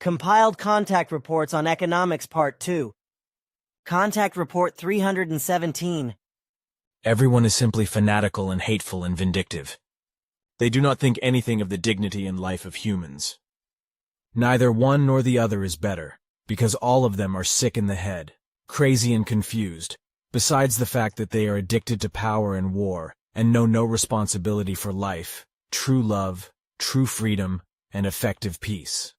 Compiled Contact Reports on Economics Part 2. Contact Report 317. Everyone is simply fanatical and hateful and vindictive. They do not think anything of the dignity and life of humans. Neither one nor the other is better, because all of them are sick in the head, crazy and confused, besides the fact that they are addicted to power and war, and know no responsibility for life, true love, true freedom, and effective peace.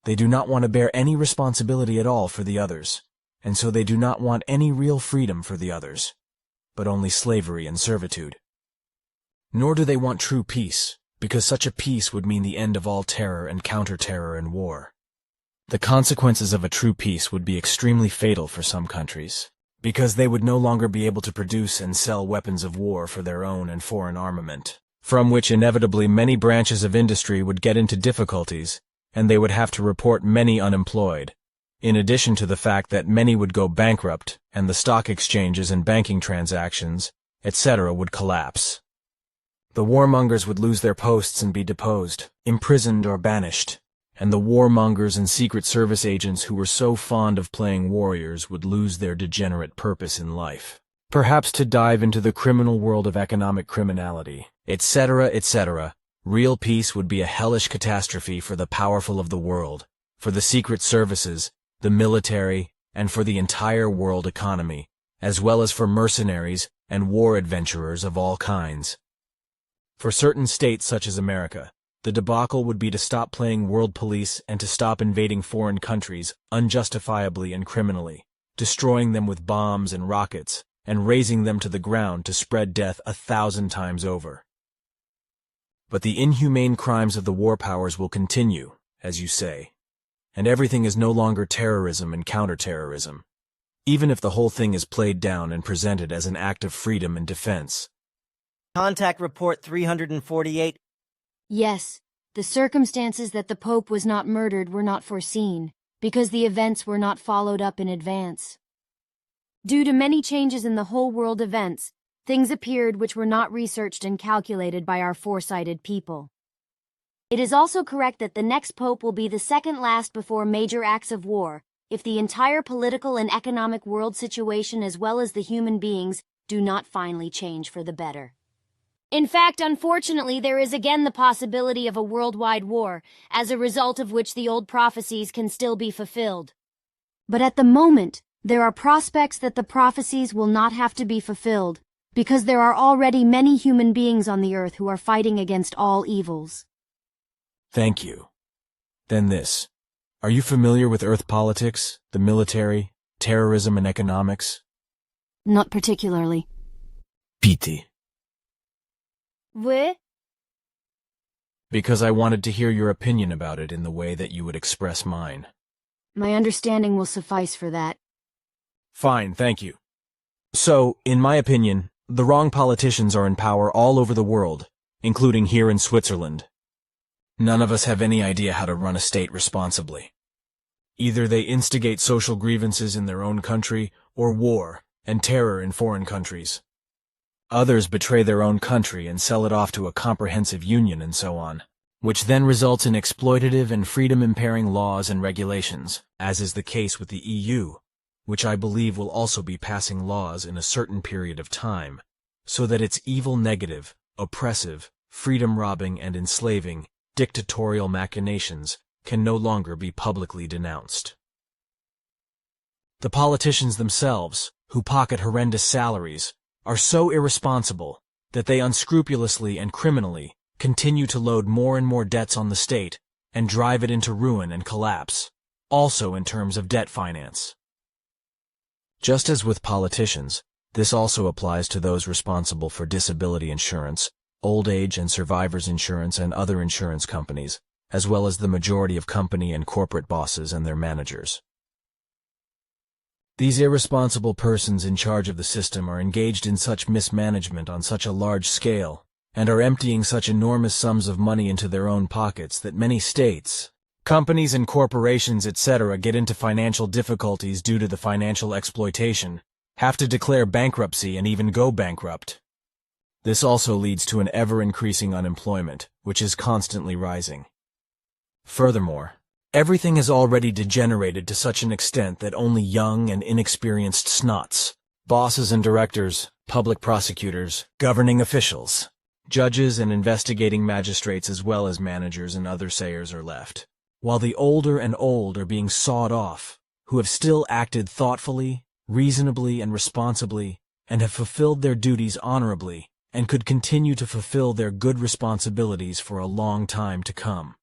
They do not want to bear any responsibility at all for the others, and so they do not want any real freedom for the others, but only slavery and servitude. Nor do they want true peace, because such a peace would mean the end of all terror and counter-terror and war. The consequences of a true peace would be extremely fatal for some countries, because they would no longer be able to produce and sell weapons of war for their own and foreign armament, from which inevitably many branches of industry would get into difficulties, and they would have to report many unemployed, in addition to the fact that many would go bankrupt and the stock exchanges and banking transactions, etc. would collapse. The warmongers would lose their posts and be deposed, imprisoned or banished, and the warmongers and Secret Service agents who were so fond of playing warriors would lose their degenerate purpose in life, perhaps to dive into the criminal world of economic criminality, etc., etc. Real peace would be a hellish catastrophe for the powerful of the world, for the secret services, the military, and for the entire world economy, as well as for mercenaries and war adventurers of all kinds. For certain states such as America, the debacle would be to stop playing world police and to stop invading foreign countries unjustifiably and criminally, destroying them with bombs and rockets, and razing them to the ground to spread death 1,000 times over. But the inhumane crimes of the war powers will continue, as you say, and everything is no longer terrorism and counterterrorism, even if the whole thing is played down and presented as an act of freedom and defense. Contact Report 348. Yes, the circumstances that the Pope was not murdered were not foreseen, because the events were not followed up in advance. Due to many changes in the whole world events, things appeared which were not researched and calculated by our foresighted people. It is also correct that the next Pope will be the second last before major acts of war, if the entire political and economic world situation as well as the human beings do not finally change for the better. In fact, unfortunately, there is again the possibility of a worldwide war, as a result of which the old prophecies can still be fulfilled. But at the moment, there are prospects that the prophecies will not have to be fulfilled, because there are already many human beings on the earth who are fighting against all evils. Thank you. Then this. Are you familiar with Earth politics, the military, terrorism, and economics? Not particularly. Pity. Oui? Because I wanted to hear your opinion about it in the way that you would express mine. My understanding will suffice for that. Fine, thank you. So, in my opinion, the wrong politicians are in power all over the world, including here in Switzerland. None of us have any idea how to run a state responsibly. Either they instigate social grievances in their own country, or war and terror in foreign countries. Others betray their own country and sell it off to a comprehensive union and so on, which then results in exploitative and freedom-impairing laws and regulations, as is the case with the EU, which I believe will also be passing laws in a certain period of time, so that its evil negative, oppressive, freedom-robbing and enslaving, dictatorial machinations can no longer be publicly denounced. The politicians themselves, who pocket horrendous salaries, are so irresponsible that they unscrupulously and criminally continue to load more and more debts on the state and drive it into ruin and collapse, also in terms of debt finance. Just as with politicians, this also applies to those responsible for disability insurance, old age and survivors insurance and other insurance companies, as well as the majority of company and corporate bosses and their managers. These irresponsible persons in charge of the system are engaged in such mismanagement on such a large scale, and are emptying such enormous sums of money into their own pockets that many states, companies and corporations, etc. get into financial difficulties due to the financial exploitation, have to declare bankruptcy and even go bankrupt. This also leads to an ever-increasing unemployment, which is constantly rising. Furthermore, Everything has already degenerated to such an extent that only young and inexperienced snots, bosses and directors, public prosecutors, governing officials, judges and investigating magistrates as well as managers and other sayers are left, while the older and old are being sawed off, who have still acted thoughtfully, reasonably, and responsibly, and have fulfilled their duties honorably, and could continue to fulfill their good responsibilities for a long time to come.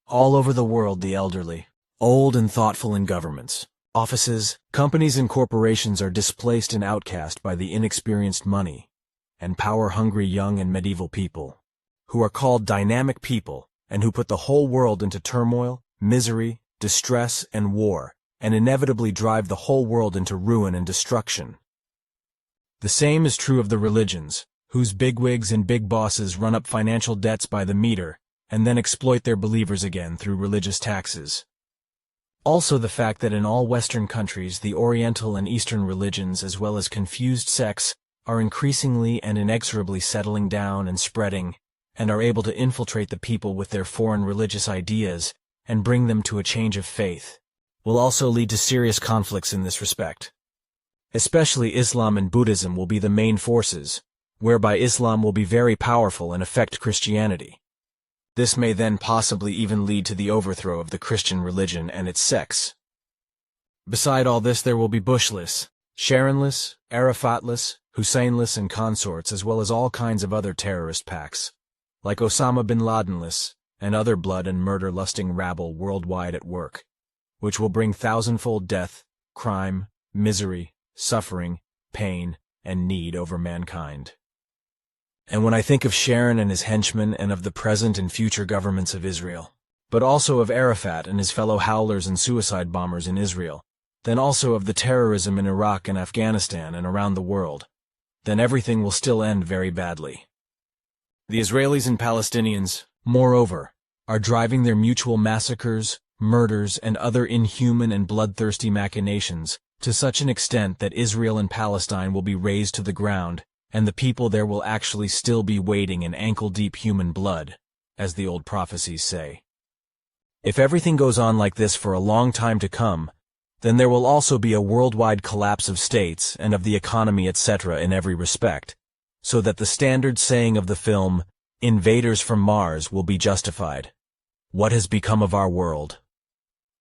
All over the world, the elderly, old and thoughtful in governments, offices, companies, and corporations are displaced and outcast by the inexperienced money and power-hungry young and medieval people, who are called dynamic people and who put the whole world into turmoil, misery, distress, and war, and inevitably drive the whole world into ruin and destruction. The same is true of the religions, whose bigwigs and big bosses run up financial debts by the meter and then exploit their believers again through religious taxes. Also the fact that in all Western countries the Oriental and Eastern religions as well as confused sects are increasingly and inexorably settling down and spreading, and are able to infiltrate the people with their foreign religious ideas and bring them to a change of faith, will also lead to serious conflicts in this respect. Especially Islam and Buddhism will be the main forces, whereby Islam will be very powerful and affect Christianity. This may then possibly even lead to the overthrow of the Christian religion and its sects. Beside all this, there will be Bushless, Sharonless, Arafatless, Husseinless, and consorts, as well as all kinds of other terrorist packs, like Osama bin Ladenless and other blood and murder-lusting rabble worldwide at work, which will bring thousandfold death, crime, misery, suffering, pain, and need over mankind. And when I think of Sharon and his henchmen and of the present and future governments of Israel, but also of Arafat and his fellow howlers and suicide bombers in Israel, then also of the terrorism in Iraq and Afghanistan and around the world, then everything will still end very badly. The Israelis and Palestinians, moreover, are driving their mutual massacres, murders, and other inhuman and bloodthirsty machinations to such an extent that Israel and Palestine will be razed to the ground, and the people there will actually still be wading in ankle-deep human blood, as the old prophecies say. If everything goes on like this for a long time to come, then there will also be a worldwide collapse of states and of the economy, etc. in every respect, so that the standard saying of the film, "Invaders from Mars," will be justified. What has become of our world?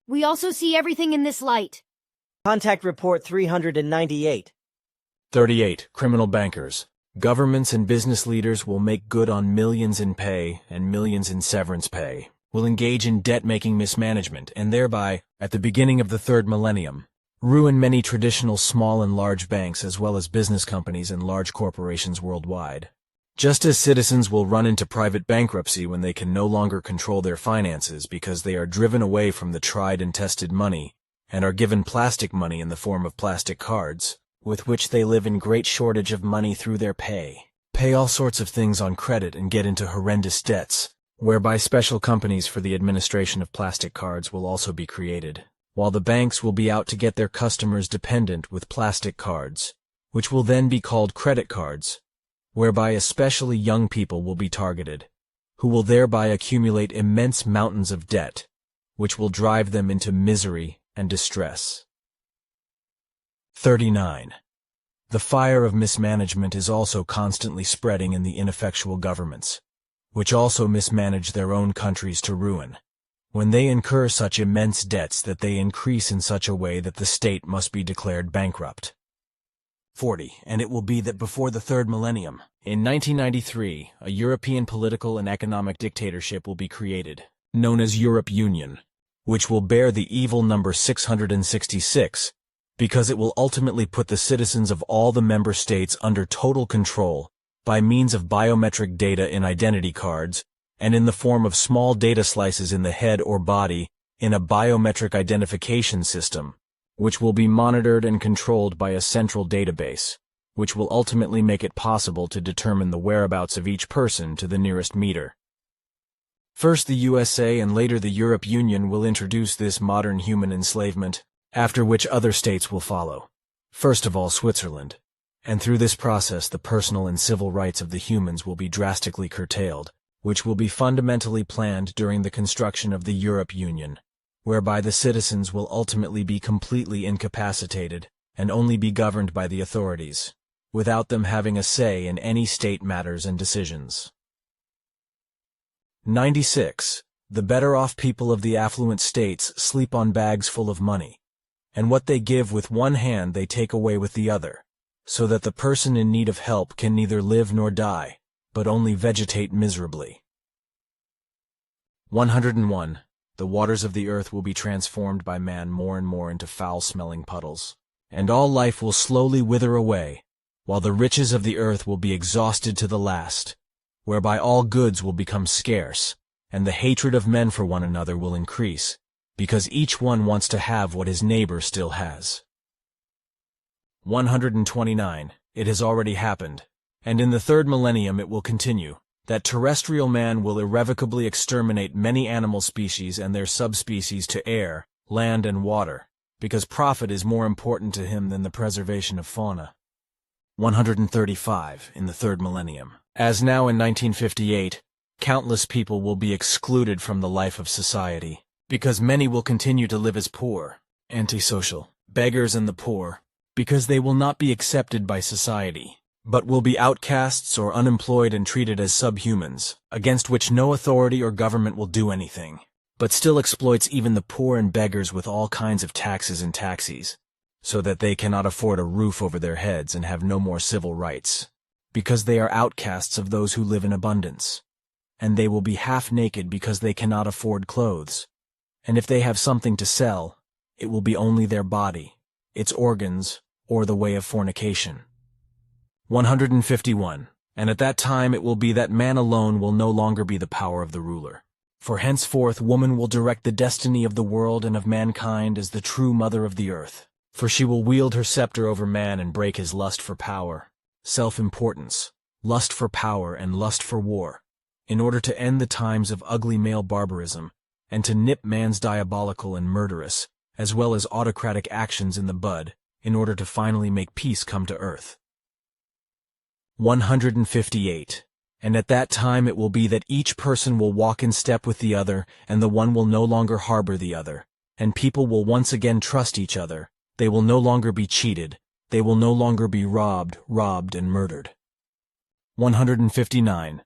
We also see everything in this light. Contact Report 398. 38. Criminal bankers. Governments and business leaders will make good on millions in pay and millions in severance pay, will engage in debt-making mismanagement, and thereby, at the beginning of the third millennium, ruin many traditional small and large banks as well as business companies and large corporations worldwide. Just as citizens will run into private bankruptcy when they can no longer control their finances because they are driven away from the tried and tested money and are given plastic money in the form of plastic cards, with which they live in great shortage of money through their pay all sorts of things on credit and get into horrendous debts, whereby special companies for the administration of plastic cards will also be created, while the banks will be out to get their customers dependent with plastic cards, which will then be called credit cards, whereby especially young people will be targeted, who will thereby accumulate immense mountains of debt, which will drive them into misery and distress. 39. The fire of mismanagement is also constantly spreading in the ineffectual governments, which also mismanage their own countries to ruin, when they incur such immense debts that they increase in such a way that the state must be declared bankrupt. 40. And it will be that before the third millennium, in 1993, a European political and economic dictatorship will be created, known as Europe Union, which will bear the evil number 666, because it will ultimately put the citizens of all the member states under total control by means of biometric data in identity cards and in the form of small data slices in the head or body in a biometric identification system, which will be monitored and controlled by a central database, which will ultimately make it possible to determine the whereabouts of each person to the nearest meter. First the USA and later the Europe Union will introduce this modern human enslavement, after which other states will follow, first of all Switzerland, and through this process the personal and civil rights of the humans will be drastically curtailed, which will be fundamentally planned during the construction of the Europe Union, whereby the citizens will ultimately be completely incapacitated and only be governed by the authorities, without them having a say in any state matters and decisions. 96. The better-off people of the affluent states sleep on bags full of money, and what they give with one hand they take away with the other, so that the person in need of help can neither live nor die, but only vegetate miserably. 101. The waters of the earth will be transformed by man more and more into foul-smelling puddles, and all life will slowly wither away, while the riches of the earth will be exhausted to the last, whereby all goods will become scarce, and the hatred of men for one another will increase, because each one wants to have what his neighbor still has. 129. It has already happened, and in the third millennium it will continue, that terrestrial man will irrevocably exterminate many animal species and their subspecies to air, land, and water, because profit is more important to him than the preservation of fauna. 135. In the third millennium, as now in 1958, countless people will be excluded from the life of society, because many will continue to live as poor, antisocial, beggars and the poor, because they will not be accepted by society, but will be outcasts or unemployed and treated as subhumans, against which no authority or government will do anything, but still exploits even the poor and beggars with all kinds of taxes and taxes, so that they cannot afford a roof over their heads and have no more civil rights, because they are outcasts of those who live in abundance, and they will be half naked because they cannot afford clothes, and if they have something to sell, it will be only their body, its organs, or the way of fornication. 151. And at that time it will be that man alone will no longer be the power of the ruler. For henceforth woman will direct the destiny of the world and of mankind as the true mother of the earth. For she will wield her scepter over man and break his lust for power, self-importance, lust for power, and lust for war, in order to end the times of ugly male barbarism, and to nip man's diabolical and murderous, as well as autocratic actions in the bud, in order to finally make peace come to earth. 158. And at that time it will be that each person will walk in step with the other, and the one will no longer harbor the other, and people will once again trust each other. They will no longer be cheated. They will no longer be robbed, and murdered. 159.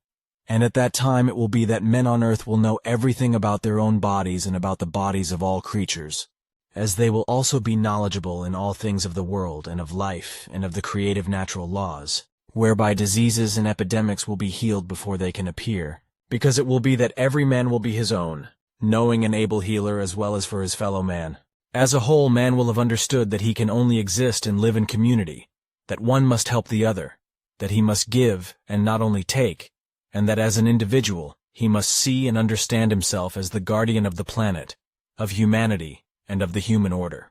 And at that time it will be that men on earth will know everything about their own bodies and about the bodies of all creatures, as they will also be knowledgeable in all things of the world and of life and of the creative natural laws, whereby diseases and epidemics will be healed before they can appear, because it will be that every man will be his own, knowing and able healer as well as for his fellow man. As a whole, man will have understood that he can only exist and live in community, that one must help the other, that he must give and not only take, and that as an individual, he must see and understand himself as the guardian of the planet, of humanity, and of the human order.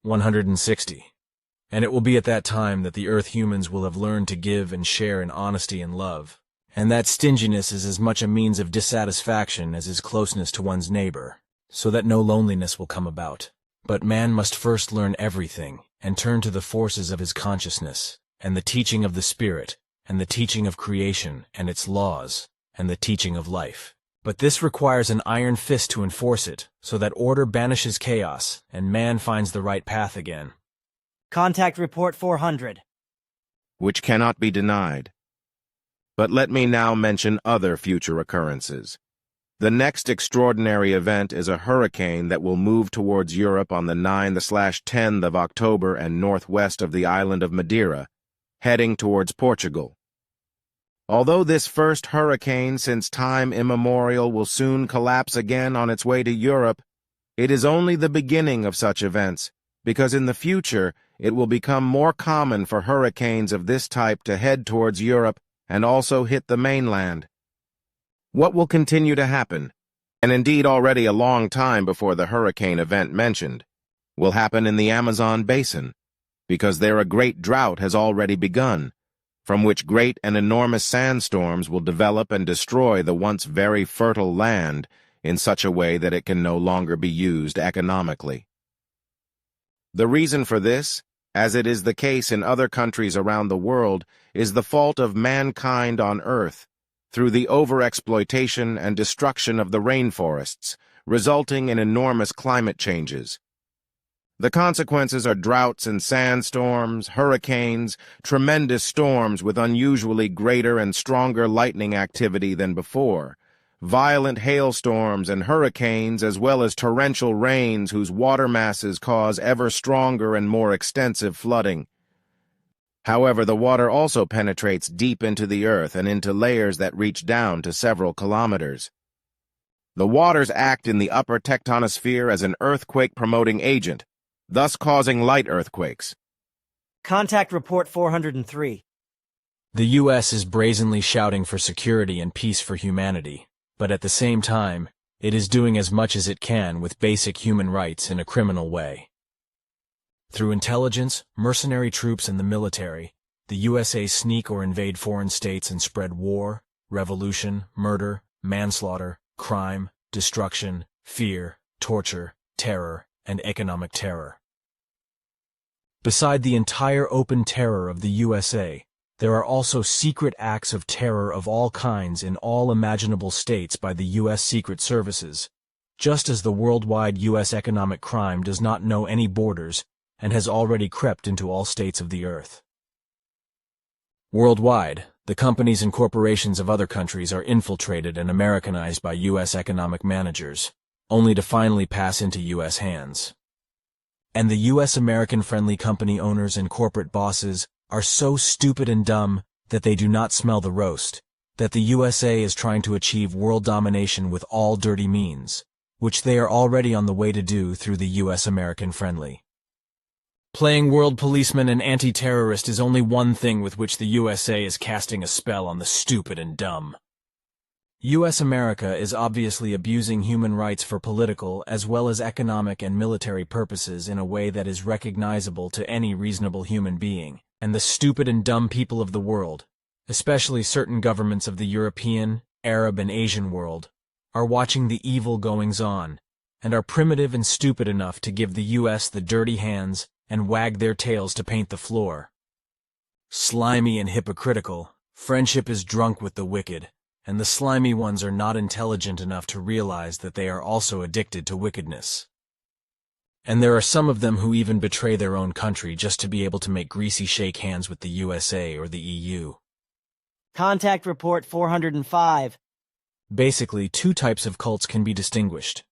160. And it will be at that time that the earth humans will have learned to give and share in honesty and love, and that stinginess is as much a means of dissatisfaction as is closeness to one's neighbor, so that no loneliness will come about. But man must first learn everything, and turn to the forces of his consciousness, and the teaching of the Spirit, and the teaching of creation and its laws, and the teaching of life. But this requires an iron fist to enforce it, so that order banishes chaos, and man finds the right path again. Contact Report 400. Which cannot be denied. But let me now mention other future occurrences. The next extraordinary event is a hurricane that will move towards Europe on the 9-10th of October and northwest of the island of Madeira, heading towards Portugal. Although this first hurricane since time immemorial will soon collapse again on its way to Europe, it is only the beginning of such events, because in the future it will become more common for hurricanes of this type to head towards Europe and also hit the mainland. What will continue to happen, and indeed already a long time before the hurricane event mentioned, will happen in the Amazon basin, because there a great drought has already begun, from which great and enormous sandstorms will develop and destroy the once very fertile land in such a way that it can no longer be used economically. The reason for this, as it is the case in other countries around the world, is the fault of mankind on Earth, through the overexploitation and destruction of the rainforests, resulting in enormous climate changes. The consequences are droughts and sandstorms, hurricanes, tremendous storms with unusually greater and stronger lightning activity than before, violent hailstorms and hurricanes, as well as torrential rains whose water masses cause ever stronger and more extensive flooding. However, the water also penetrates deep into the earth and into layers that reach down to several kilometers. The waters act in the upper tectonosphere as an earthquake-promoting agent, thus causing light earthquakes. Contact Report 403. The U.S. is brazenly shouting for security and peace for humanity, but at the same time, it is doing as much as it can with basic human rights in a criminal way. Through intelligence, mercenary troops, and the military, the USA sneak or invade foreign states and spread war, revolution, murder, manslaughter, crime, destruction, fear, torture, terror, and economic terror. Beside the entire open terror of the USA, there are also secret acts of terror of all kinds in all imaginable states by the U.S. Secret Services, just as the worldwide U.S. economic crime does not know any borders and has already crept into all states of the earth. Worldwide, the companies and corporations of other countries are infiltrated and Americanized by U.S. economic managers, only to finally pass into U.S. hands. And the U.S. American-friendly company owners and corporate bosses are so stupid and dumb that they do not smell the roast, that the USA is trying to achieve world domination with all dirty means, which they are already on the way to do through the U.S. American-friendly. Playing world policeman and anti-terrorist is only one thing with which the USA is casting a spell on the stupid and dumb. U.S. America is obviously abusing human rights for political as well as economic and military purposes in a way that is recognizable to any reasonable human being, and the stupid and dumb people of the world, especially certain governments of the European, Arab, and Asian world, are watching the evil goings-on, and are primitive and stupid enough to give the U.S. the dirty hands and wag their tails to paint the floor. Slimy and hypocritical, friendship is drunk with the wicked, and the slimy ones are not intelligent enough to realize that they are also addicted to wickedness. And there are some of them who even betray their own country just to be able to make greasy shake hands with the USA or the EU. Contact Report 405. Basically, two types of cults can be distinguished.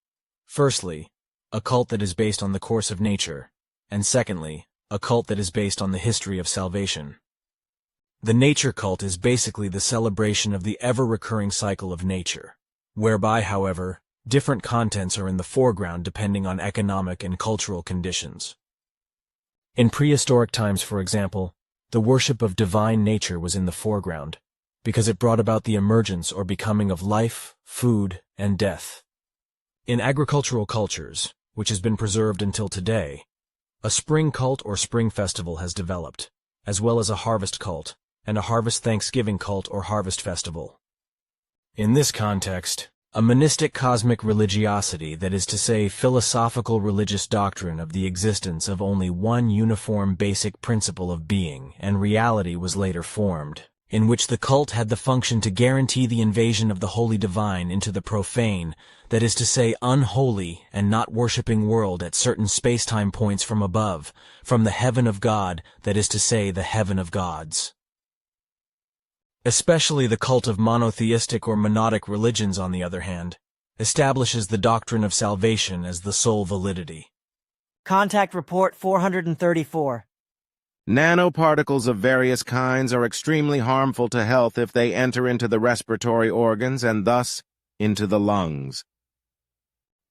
Firstly, a cult that is based on the course of nature, and secondly, a cult that is based on the history of salvation. The nature cult is basically the celebration of the ever-recurring cycle of nature, whereby, however, different contents are in the foreground depending on economic and cultural conditions. In prehistoric times, for example, the worship of divine nature was in the foreground, because it brought about the emergence or becoming of life, food, and death. In agricultural cultures, which has been preserved until today, a spring cult or spring festival has developed, as well as a harvest cult, and a harvest Thanksgiving cult or harvest festival. In this context, a monistic cosmic religiosity, that is to say philosophical religious doctrine of the existence of only one uniform basic principle of being and reality was later formed, in which the cult had the function to guarantee the invasion of the holy divine into the profane, that is to say unholy and not worshipping world at certain space-time points from above, from the heaven of God, that is to say the heaven of gods. Especially the cult of monotheistic or monadic religions, on the other hand, establishes the doctrine of salvation as the sole validity. Contact Report 434. Nanoparticles of various kinds are extremely harmful to health if they enter into the respiratory organs and thus into the lungs.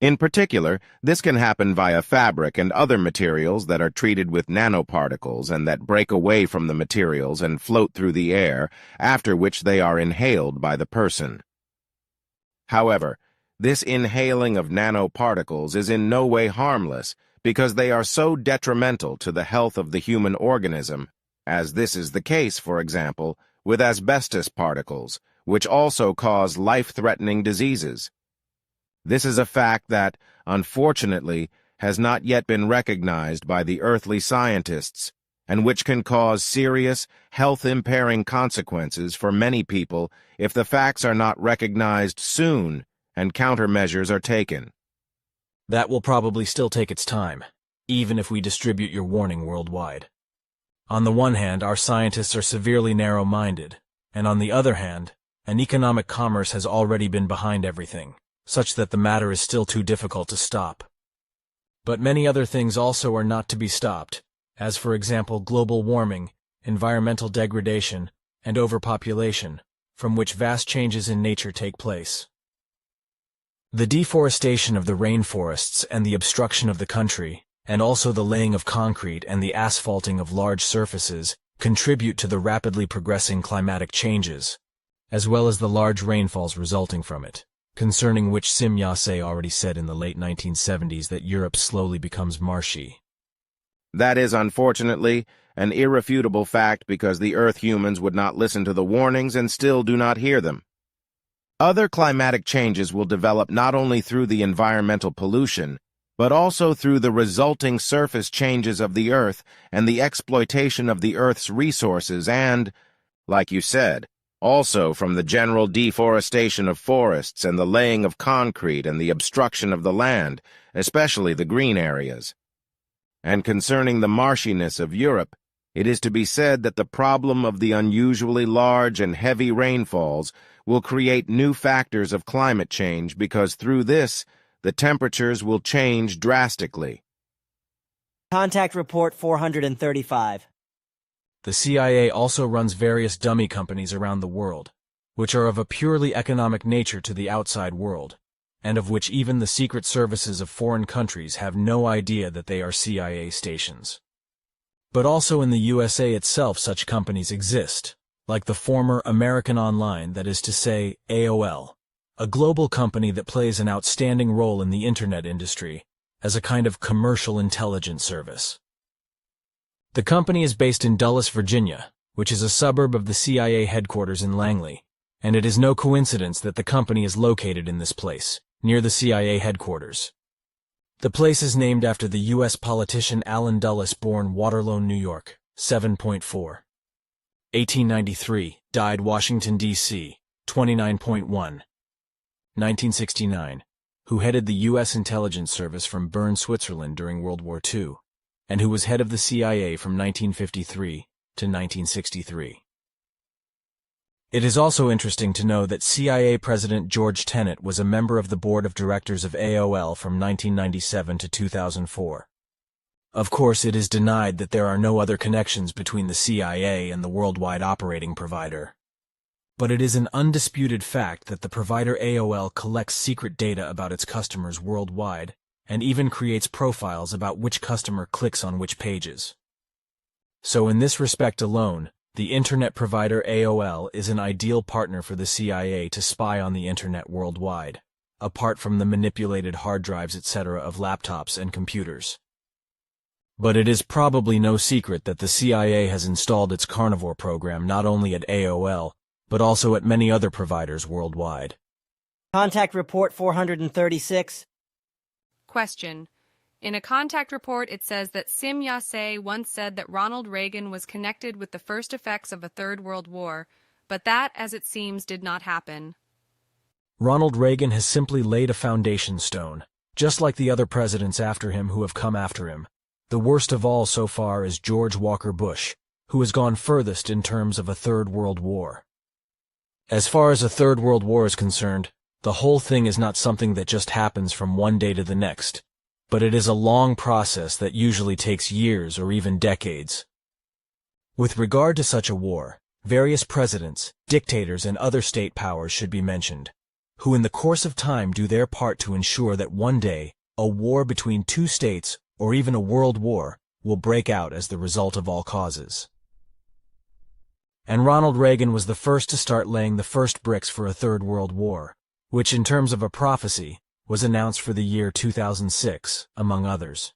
In particular, this can happen via fabric and other materials that are treated with nanoparticles and that break away from the materials and float through the air, after which they are inhaled by the person. However, this inhaling of nanoparticles is in no way harmless because they are so detrimental to the health of the human organism, as this is the case, for example, with asbestos particles, which also cause life-threatening diseases. This is a fact that, unfortunately, has not yet been recognized by the earthly scientists, and which can cause serious, health-impairing consequences for many people if the facts are not recognized soon and countermeasures are taken. That will probably still take its time, even if we distribute your warning worldwide. On the one hand, our scientists are severely narrow-minded, and on the other hand, an economic commerce has already been behind everything, such that the matter is still too difficult to stop. But many other things also are not to be stopped, as for example global warming, environmental degradation, and overpopulation, from which vast changes in nature take place. The deforestation of the rainforests and the obstruction of the country, and also the laying of concrete and the asphalting of large surfaces, contribute to the rapidly progressing climatic changes, as well as the large rainfalls resulting from it, concerning which Sim Yase already said in the late 1970s that Europe slowly becomes marshy. That is, unfortunately, an irrefutable fact because the Earth humans would not listen to the warnings and still do not hear them. Other climatic changes will develop not only through the environmental pollution, but also through the resulting surface changes of the Earth and the exploitation of the Earth's resources and, like you said, also from the general deforestation of forests and the laying of concrete and the obstruction of the land, especially the green areas. And concerning the marshiness of Europe, it is to be said that the problem of the unusually large and heavy rainfalls will create new factors of climate change because through this, the temperatures will change drastically. Contact Report 435. The CIA also runs various dummy companies around the world, which are of a purely economic nature to the outside world, and of which even the secret services of foreign countries have no idea that they are CIA stations. But also in the USA itself such companies exist, like the former American Online, that is to say, AOL, a global company that plays an outstanding role in the Internet industry as a kind of commercial intelligence service. The company is based in Dulles, Virginia, which is a suburb of the CIA headquarters in Langley, and it is no coincidence that the company is located in this place, near the CIA headquarters. The place is named after the U.S. politician Allen Dulles, born Waterloo, New York, 7.4. 1893, died Washington, D.C., 29.1. 1969, who headed the U.S. intelligence service from Bern, Switzerland during World War II, and who was head of the CIA from 1953 to 1963. It is also interesting to know that CIA President George Tenet was a member of the board of directors of AOL from 1997 to 2004. Of course, it is denied that there are no other connections between the CIA and the worldwide operating provider. But it is an undisputed fact that the provider AOL collects secret data about its customers worldwide and even creates profiles about which customer clicks on which pages. So in this respect alone, the Internet provider AOL is an ideal partner for the CIA to spy on the Internet worldwide, apart from the manipulated hard drives etc. of laptops and computers. But it is probably no secret that the CIA has installed its carnivore program not only at AOL, but also at many other providers worldwide. Contact Report 436. Question. In a contact report, it says that Sim Yase once said that Ronald Reagan was connected with the first effects of a Third World War, but that, as it seems, did not happen. Ronald Reagan has simply laid a foundation stone, just like the other presidents after him who have come after him. The worst of all so far is George Walker Bush, who has gone furthest in terms of a Third World War. As far as a Third World War is concerned, the whole thing is not something that just happens from one day to the next, but it is a long process that usually takes years or even decades. With regard to such a war, various presidents, dictators, and other state powers should be mentioned, who in the course of time do their part to ensure that one day, a war between two states, or even a world war, will break out as the result of all causes. And Ronald Reagan was the first to start laying the first bricks for a Third World War, which in terms of a prophecy, was announced for the year 2006, among others.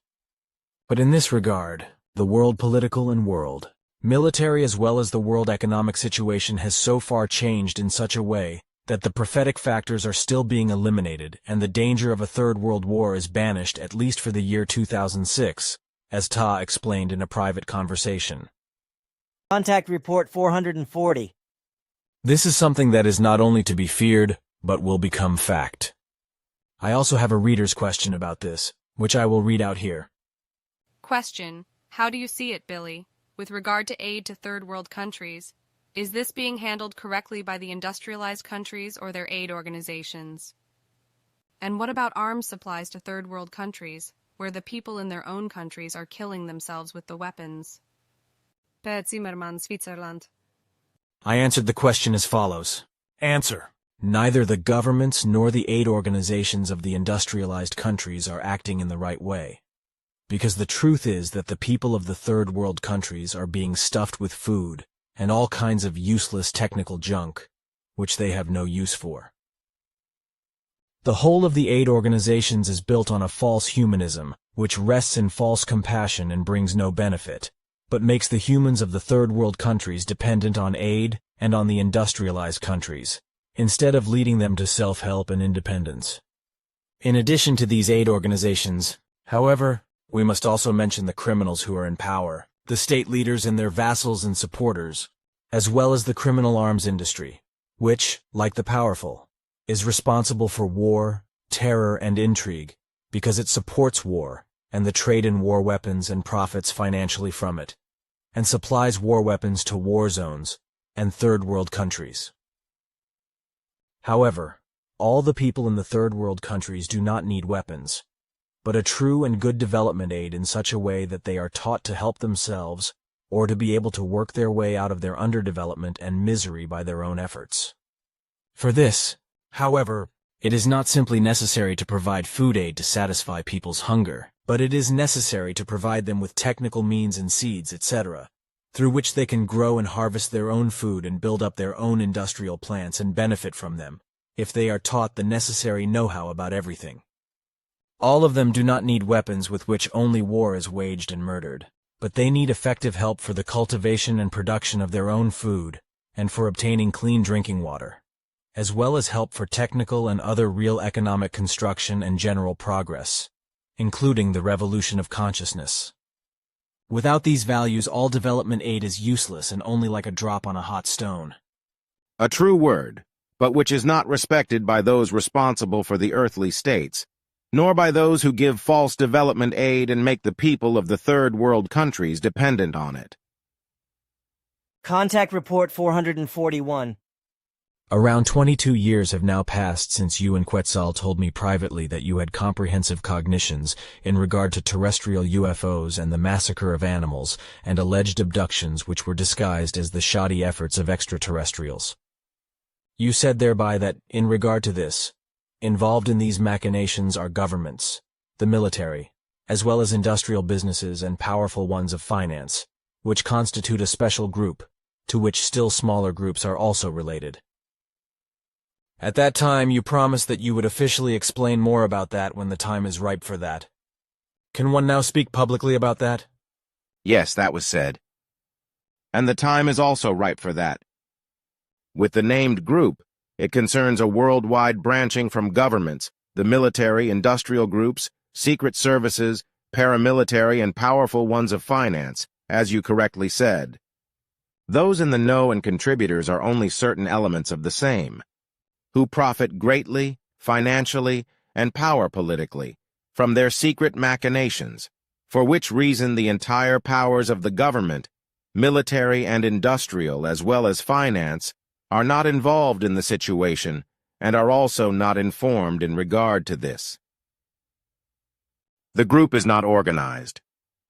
But in this regard, the world political and world, military as well as the world economic situation has so far changed in such a way that the prophetic factors are still being eliminated and the danger of a Third World War is banished at least for the year 2006, as Ta explained in a private conversation. Contact Report 440. This is something that is not only to be feared, but will become fact. I also have a reader's question about this, which I will read out here. Question: how do you see it, Billy, with regard to aid to third world countries? Is this being handled correctly by the industrialized countries or their aid organizations? And what about arms supplies to third world countries, where the people in their own countries are killing themselves with the weapons? Per Zimmermann, Switzerland. I answered the question as follows. Answer. Neither the governments nor the aid organizations of the industrialized countries are acting in the right way. Because the truth is that the people of the third world countries are being stuffed with food and all kinds of useless technical junk, which they have no use for. The whole of the aid organizations is built on a false humanism, which rests in false compassion and brings no benefit, but makes the humans of the third world countries dependent on aid and on the industrialized countries, instead of leading them to self-help and independence. In addition to these aid organizations, however, we must also mention the criminals who are in power, the state leaders and their vassals and supporters, as well as the criminal arms industry, which, like the powerful, is responsible for war, terror, and intrigue because it supports war and the trade in war weapons and profits financially from it, and supplies war weapons to war zones and third world countries. However, all the people in the third world countries do not need weapons, but a true and good development aid in such a way that they are taught to help themselves or to be able to work their way out of their underdevelopment and misery by their own efforts. For this, however, it is not simply necessary to provide food aid to satisfy people's hunger, but it is necessary to provide them with technical means and seeds, etc., through which they can grow and harvest their own food and build up their own industrial plants and benefit from them, if they are taught the necessary know-how about everything. All of them do not need weapons with which only war is waged and murdered, but they need effective help for the cultivation and production of their own food and for obtaining clean drinking water, as well as help for technical and other real economic construction and general progress, including the revolution of consciousness. Without these values, all development aid is useless and only like a drop on a hot stone. A true word, but which is not respected by those responsible for the earthly states, nor by those who give false development aid and make the people of the third world countries dependent on it. Contact Report 441. Around 22 years have now passed since you and Quetzal told me privately that you had comprehensive cognitions in regard to terrestrial UFOs and the massacre of animals and alleged abductions which were disguised as the shoddy efforts of extraterrestrials. You said thereby that, in regard to this, involved in these machinations are governments, the military, as well as industrial businesses and powerful ones of finance, which constitute a special group, to which still smaller groups are also related. At that time, you promised that you would officially explain more about that when the time is ripe for that. Can one now speak publicly about that? Yes, that was said. And the time is also ripe for that. With the named group, it concerns a worldwide branching from governments, the military, industrial groups, secret services, paramilitary, and powerful ones of finance, as you correctly said. Those in the know and contributors are only certain elements of the same, who profit greatly, financially, and power politically from their secret machinations, for which reason the entire powers of the government, military and industrial as well as finance, are not involved in the situation and are also not informed in regard to this. The group is not organized.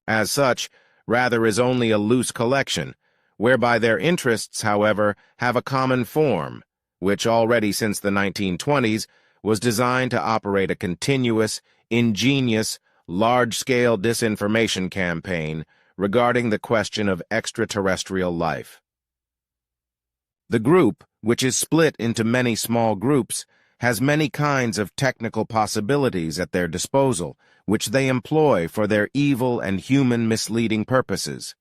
As such, rather is only a loose collection, whereby their interests, however, have a common form, which already since the 1920s was designed to operate a continuous, ingenious, large-scale disinformation campaign regarding the question of extraterrestrial life. The group, which is split into many small groups, has many kinds of technical possibilities at their disposal, which they employ for their evil and human misleading purposes.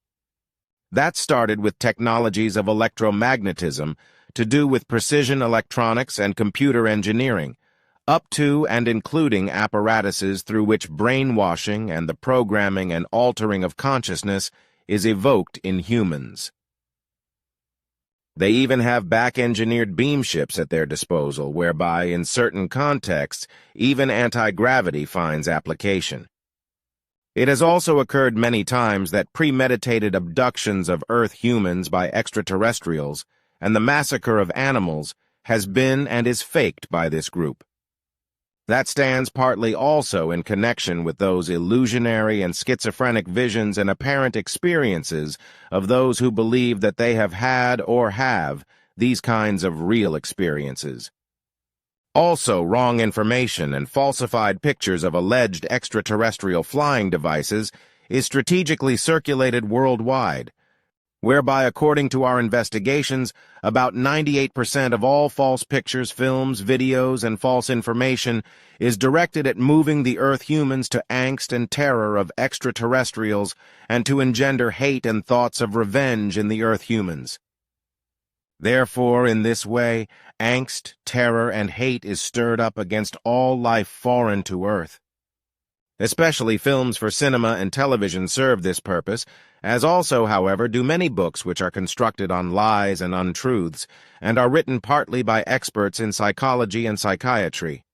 That started with technologies of electromagnetism to do with precision electronics and computer engineering, up to and including apparatuses through which brainwashing and the programming and altering of consciousness is evoked in humans. They even have back-engineered beam ships at their disposal, whereby, in certain contexts, even anti-gravity finds application. It has also occurred many times that premeditated abductions of Earth humans by extraterrestrials and the massacre of animals has been and is faked by this group. That stands partly also in connection with those illusionary and schizophrenic visions and apparent experiences of those who believe that they have had or have these kinds of real experiences. Also, wrong information and falsified pictures of alleged extraterrestrial flying devices is strategically circulated worldwide, whereby, according to our investigations, about 98% of all false pictures, films, videos, and false information is directed at moving the Earth humans to angst and terror of extraterrestrials and to engender hate and thoughts of revenge in the Earth humans. Therefore, in this way, angst, terror, and hate is stirred up against all life foreign to Earth. Especially films for cinema and television serve this purpose, as also, however, do many books which are constructed on lies and untruths, and are written partly by experts in psychology and psychiatry.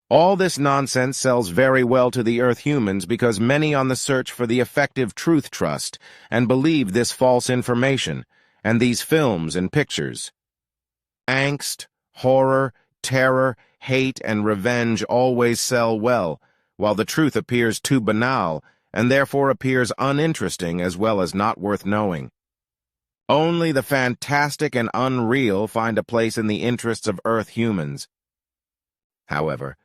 All this nonsense sells very well to the Earth humans because many on the search for the effective truth trust and believe this false information, and these films and pictures. Angst, horror, terror, hate, and revenge always sell well, while the truth appears too banal, and therefore appears uninteresting as well as not worth knowing. Only the fantastic and unreal find a place in the interests of Earth humans. However,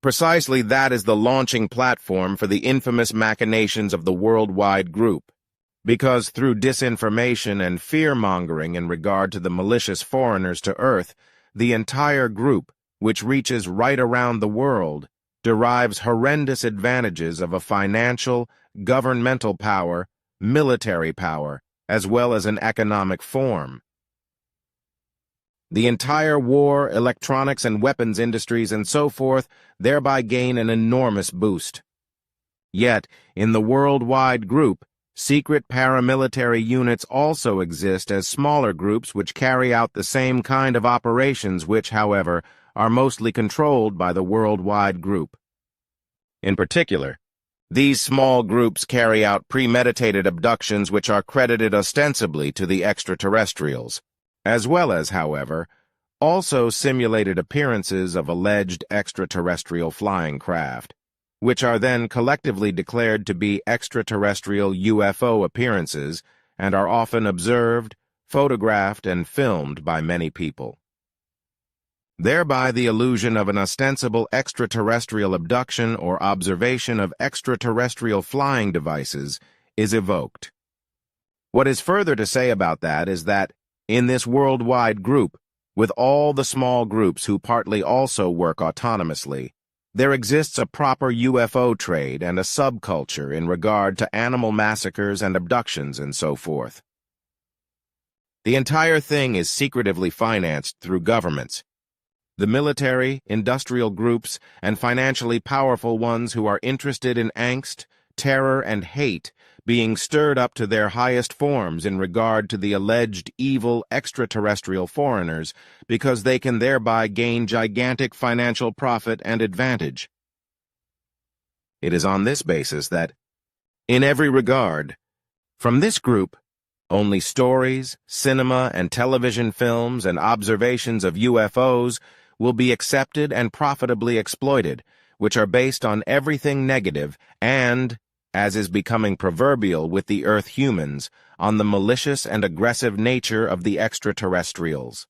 precisely that is the launching platform for the infamous machinations of the worldwide group, because through disinformation and fear-mongering in regard to the malicious foreigners to Earth, the entire group, which reaches right around the world, derives horrendous advantages of a financial, governmental power, military power, as well as an economic form. The entire war, electronics and weapons industries and so forth thereby gain an enormous boost. Yet, in the worldwide group, secret paramilitary units also exist as smaller groups which carry out the same kind of operations which, however, are mostly controlled by the worldwide group. In particular, these small groups carry out premeditated abductions which are credited ostensibly to the extraterrestrials, as well as, however, also simulated appearances of alleged extraterrestrial flying craft, which are then collectively declared to be extraterrestrial UFO appearances and are often observed, photographed, and filmed by many people. Thereby the illusion of an ostensible extraterrestrial abduction or observation of extraterrestrial flying devices is evoked. What is further to say about that is that, in this worldwide group, with all the small groups who partly also work autonomously, there exists a proper UFO trade and a subculture in regard to animal massacres and abductions and so forth. The entire thing is secretively financed through governments, the military, industrial groups, and financially powerful ones who are interested in angst, terror, and hate being stirred up to their highest forms in regard to the alleged evil extraterrestrial foreigners because they can thereby gain gigantic financial profit and advantage. It is on this basis that, in every regard, from this group, only stories, cinema and television films and observations of UFOs will be accepted and profitably exploited, which are based on everything negative and, as is becoming proverbial with the Earth humans, on the malicious and aggressive nature of the extraterrestrials.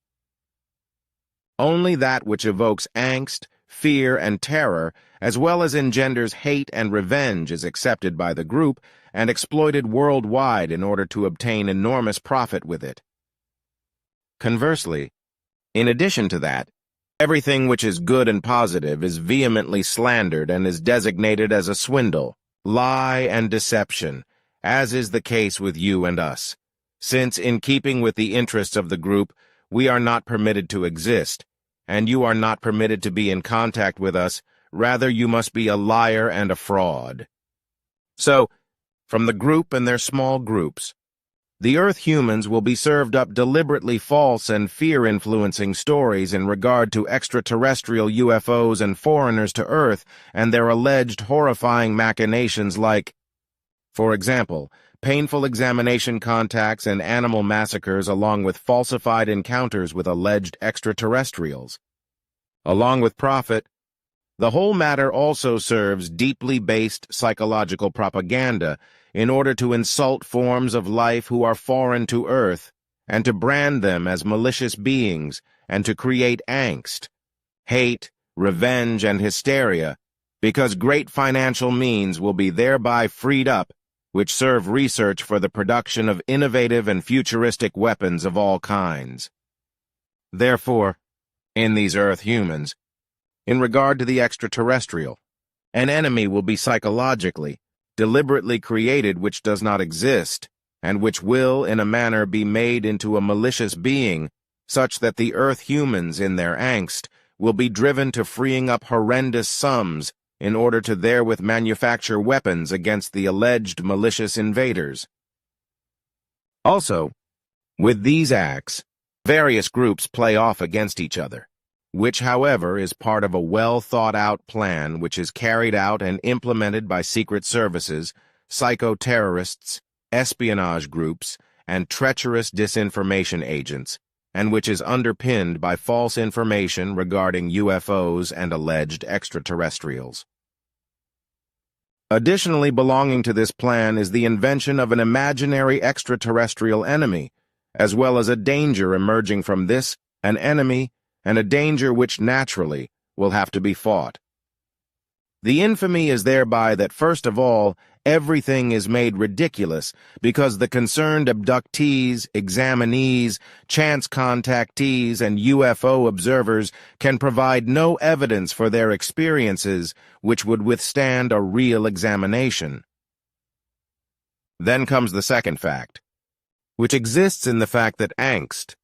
Only that which evokes angst, fear, and terror, as well as engenders hate and revenge, is accepted by the group and exploited worldwide in order to obtain enormous profit with it. Conversely, in addition to that, everything which is good and positive is vehemently slandered and is designated as a swindle, lie, and deception, as is the case with you and us, since, in keeping with the interests of the group, we are not permitted to exist, and you are not permitted to be in contact with us, rather you must be a liar and a fraud. So, from the group and their small groups, The Earth humans will be served up deliberately false and fear-influencing stories in regard to extraterrestrial UFOs and foreigners to Earth and their alleged horrifying machinations like, for example, painful examination contacts and animal massacres along with falsified encounters with alleged extraterrestrials. Along with profit, the whole matter also serves deeply based psychological propaganda in order to insult forms of life who are foreign to Earth and to brand them as malicious beings and to create angst, hate, revenge, and hysteria because great financial means will be thereby freed up which serve research for the production of innovative and futuristic weapons of all kinds. Therefore, in these Earth humans, in regard to the extraterrestrial, an enemy will be psychologically, deliberately created which does not exist, and which will, in a manner, be made into a malicious being, such that the Earth humans, in their angst, will be driven to freeing up horrendous sums in order to therewith manufacture weapons against the alleged malicious invaders. Also, with these acts, various groups play off against each other, which, however, is part of a well-thought-out plan which is carried out and implemented by secret services, psycho-terrorists, espionage groups, and treacherous disinformation agents, and which is underpinned by false information regarding UFOs and alleged extraterrestrials. Additionally, belonging to this plan is the invention of an imaginary extraterrestrial enemy, as well as a danger emerging from this, an enemy, and a danger which naturally will have to be fought. The infamy is thereby that, first of all, everything is made ridiculous because the concerned abductees, examinees, chance contactees, and UFO observers can provide no evidence for their experiences which would withstand a real examination. Then comes the second fact, which exists in the fact that angst,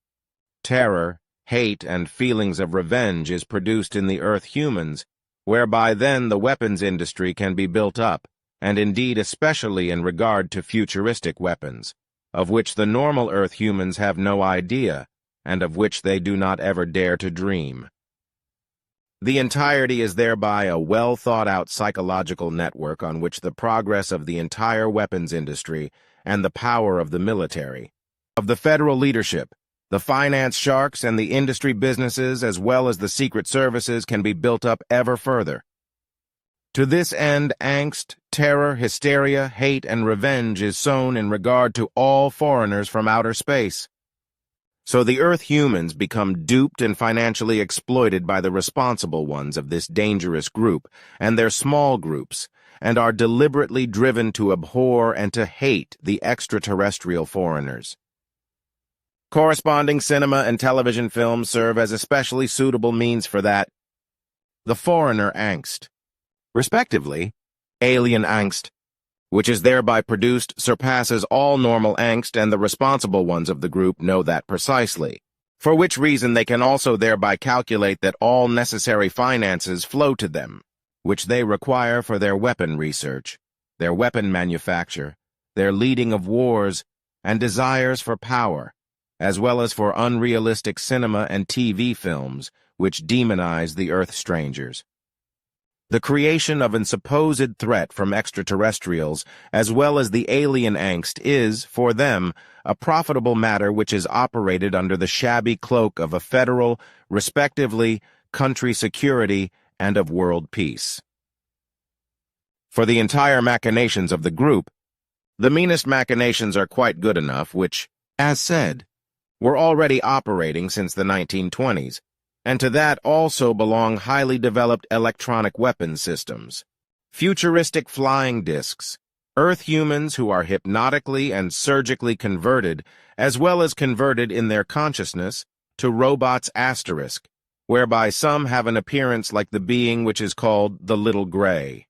terror, hate, and feelings of revenge is produced in the Earth humans, whereby then the weapons industry can be built up, and indeed especially in regard to futuristic weapons, of which the normal Earth humans have no idea, and of which they do not ever dare to dream. The entirety is thereby a well-thought-out psychological network on which the progress of the entire weapons industry and the power of the military, of the federal leadership, the finance sharks and the industry businesses as well as the secret services can be built up ever further. To this end, angst, terror, hysteria, hate, and revenge is sown in regard to all foreigners from outer space. So the Earth humans become duped and financially exploited by the responsible ones of this dangerous group and their small groups, and are deliberately driven to abhor and to hate the extraterrestrial foreigners. Corresponding cinema and television films serve as especially suitable means for that. The foreigner angst, respectively, alien angst, which is thereby produced, surpasses all normal angst, and the responsible ones of the group know that precisely, for which reason they can also thereby calculate that all necessary finances flow to them, which they require for their weapon research, their weapon manufacture, their leading of wars, and desires for power, as well as for unrealistic cinema and TV films which demonize the Earth strangers. The creation of a supposed threat from extraterrestrials, as well as the alien angst, is, for them, a profitable matter which is operated under the shabby cloak of a federal, respectively, country security and of world peace. For the entire machinations of the group, the meanest machinations are quite good enough, which, as said, were already operating since the 1920s, and to that also belong highly developed electronic weapons systems, futuristic flying discs, Earth humans who are hypnotically and surgically converted, as well as converted in their consciousness, to robots asterisk, whereby some have an appearance like the being which is called the Little Gray.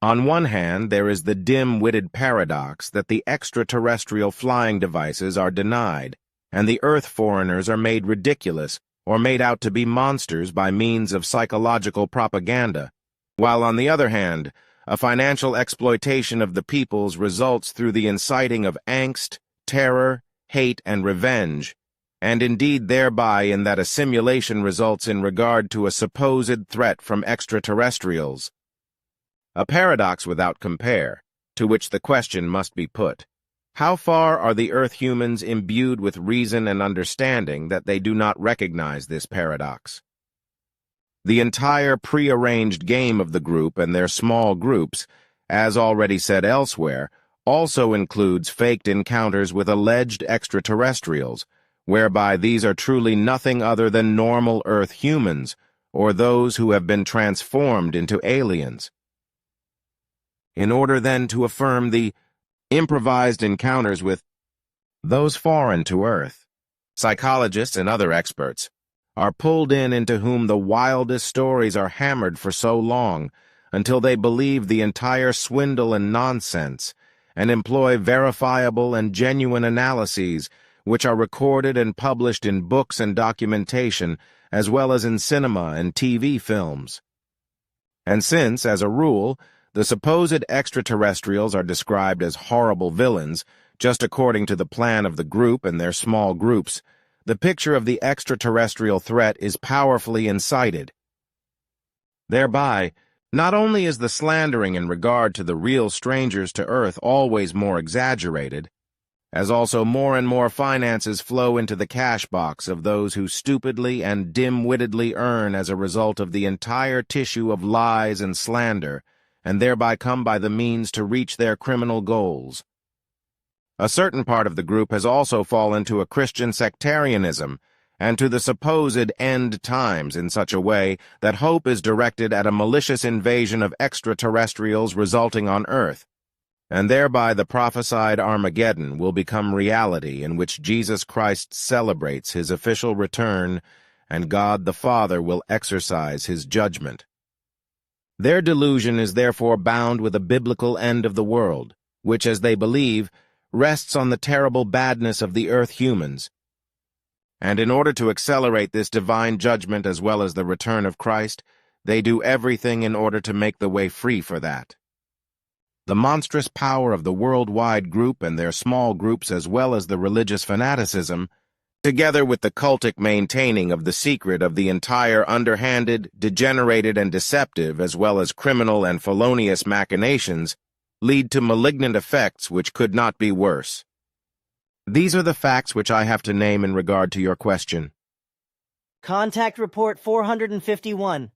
On one hand, there is the dim-witted paradox that the extraterrestrial flying devices are denied, and the Earth foreigners are made ridiculous or made out to be monsters by means of psychological propaganda, while on the other hand, a financial exploitation of the peoples results through the inciting of angst, terror, hate, and revenge, and indeed thereby in that a simulation results in regard to a supposed threat from extraterrestrials. A paradox without compare, to which the question must be put. How far are the Earth humans imbued with reason and understanding that they do not recognize this paradox? The entire prearranged game of the group and their small groups, as already said elsewhere, also includes faked encounters with alleged extraterrestrials, whereby these are truly nothing other than normal Earth humans, or those who have been transformed into aliens. In order then to affirm the improvised encounters with those foreign to Earth, psychologists and other experts are pulled in into whom the wildest stories are hammered for so long, until they believe the entire swindle and nonsense, and employ verifiable and genuine analyses which are recorded and published in books and documentation, as well as in cinema and TV films. And since, as a rule, the supposed extraterrestrials are described as horrible villains, just according to the plan of the group and their small groups, the picture of the extraterrestrial threat is powerfully incited. Thereby, not only is the slandering in regard to the real strangers to Earth always more exaggerated, as also more and more finances flow into the cash box of those who stupidly and dim-wittedly earn as a result of the entire tissue of lies and slander, and thereby come by the means to reach their criminal goals. A certain part of the group has also fallen to a Christian sectarianism and to the supposed end times in such a way that hope is directed at a malicious invasion of extraterrestrials resulting on Earth, and thereby the prophesied Armageddon will become reality, in which Jesus Christ celebrates his official return and God the Father will exercise his judgment. Their delusion is therefore bound with a biblical end of the world, which, as they believe, rests on the terrible badness of the Earth humans. And in order to accelerate this divine judgment as well as the return of Christ, they do everything in order to make the way free for that. The monstrous power of the worldwide group and their small groups as well as the religious fanaticism, together with the cultic maintaining of the secret of the entire underhanded, degenerated, and deceptive as well as criminal and felonious machinations, lead to malignant effects which could not be worse. These are the facts which I have to name in regard to your question. Contact Report 451.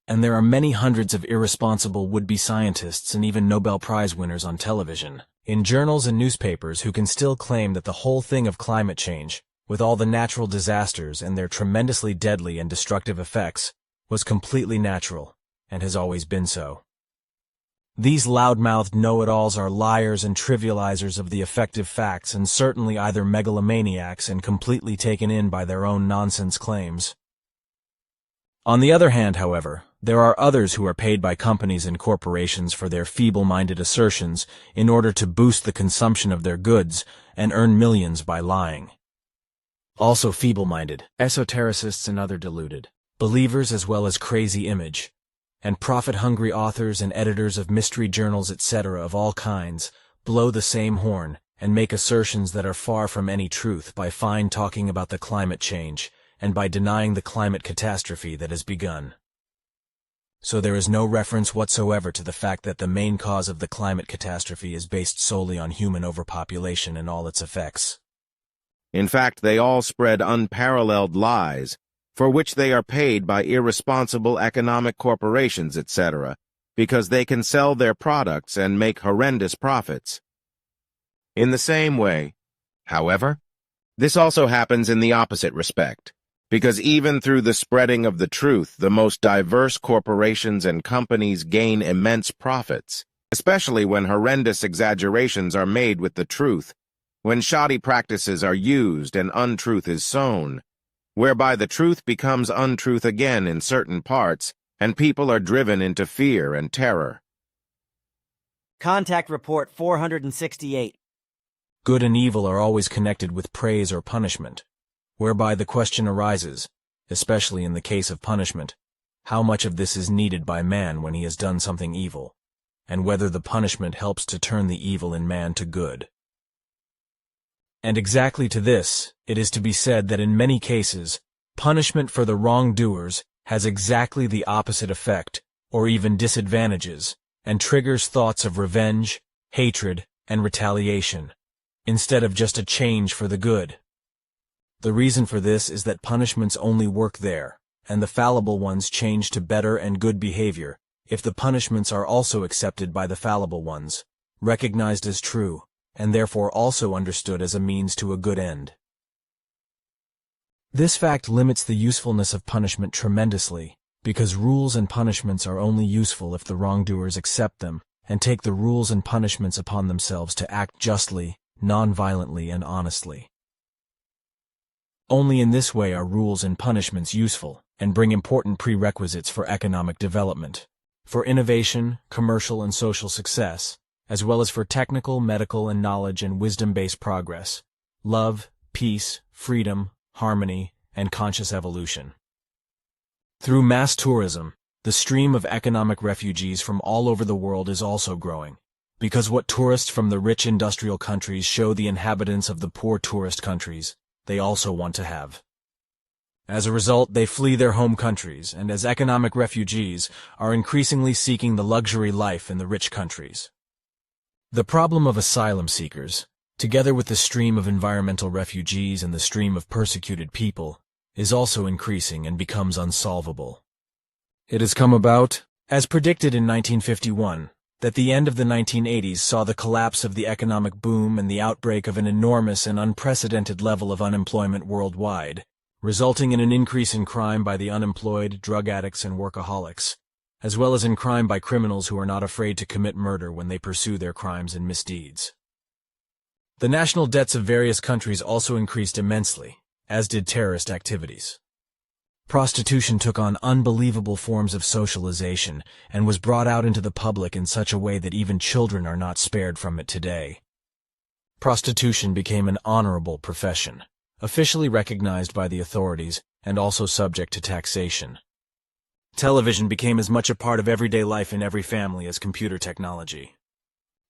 And there are many hundreds of irresponsible would-be scientists and even Nobel Prize winners on television, in journals and newspapers who can still claim that the whole thing of climate change, with all the natural disasters and their tremendously deadly and destructive effects, was completely natural, and has always been so. These loud-mouthed know-it-alls are liars and trivializers of the effective facts and certainly either megalomaniacs and completely taken in by their own nonsense claims. On the other hand, however, there are others who are paid by companies and corporations for their feeble-minded assertions in order to boost the consumption of their goods and earn millions by lying. Also feeble-minded, esotericists and other deluded, believers as well as crazy image, and profit-hungry authors and editors of mystery journals etc. of all kinds blow the same horn and make assertions that are far from any truth by fine-talking about the climate change and by denying the climate catastrophe that has begun. So there is no reference whatsoever to the fact that the main cause of the climate catastrophe is based solely on human overpopulation and all its effects. In fact, they all spread unparalleled lies, for which they are paid by irresponsible economic corporations, etc., because they can sell their products and make horrendous profits. In the same way, however, this also happens in the opposite respect, because even through the spreading of the truth, the most diverse corporations and companies gain immense profits, especially when horrendous exaggerations are made with the truth, when shoddy practices are used and untruth is sown, whereby the truth becomes untruth again in certain parts, and people are driven into fear and terror. Contact Report 468. Good and evil are always connected with praise or punishment, whereby the question arises, especially in the case of punishment, how much of this is needed by man when he has done something evil, and whether the punishment helps to turn the evil in man to good. And exactly to this, it is to be said that in many cases, punishment for the wrongdoers has exactly the opposite effect, or even disadvantages, and triggers thoughts of revenge, hatred, and retaliation, instead of just a change for the good. The reason for this is that punishments only work there, and the fallible ones change to better and good behavior, if the punishments are also accepted by the fallible ones, recognized as true, and therefore also understood as a means to a good end. This fact limits the usefulness of punishment tremendously, because rules and punishments are only useful if the wrongdoers accept them and take the rules and punishments upon themselves to act justly, non-violently, and honestly. Only in this way are rules and punishments useful and bring important prerequisites for economic development, for innovation, commercial and social success, as well as for technical, medical, and knowledge and wisdom-based progress, love, peace, freedom, harmony, and conscious evolution. Through mass tourism, the stream of economic refugees from all over the world is also growing, because what tourists from the rich industrial countries show the inhabitants of the poor tourist countries, they also want to have. As a result, they flee their home countries, and as economic refugees, are increasingly seeking the luxury life in the rich countries. The problem of asylum seekers, together with the stream of environmental refugees and the stream of persecuted people, is also increasing and becomes unsolvable. It has come about, as predicted in 1951, that the end of the 1980s saw the collapse of the economic boom and the outbreak of an enormous and unprecedented level of unemployment worldwide, resulting in an increase in crime by the unemployed, drug addicts, and workaholics, as well as in crime by criminals who are not afraid to commit murder when they pursue their crimes and misdeeds. The national debts of various countries also increased immensely, as did terrorist activities. Prostitution took on unbelievable forms of socialization and was brought out into the public in such a way that even children are not spared from it today. Prostitution became an honorable profession, officially recognized by the authorities and also subject to taxation. Television became as much a part of everyday life in every family as computer technology.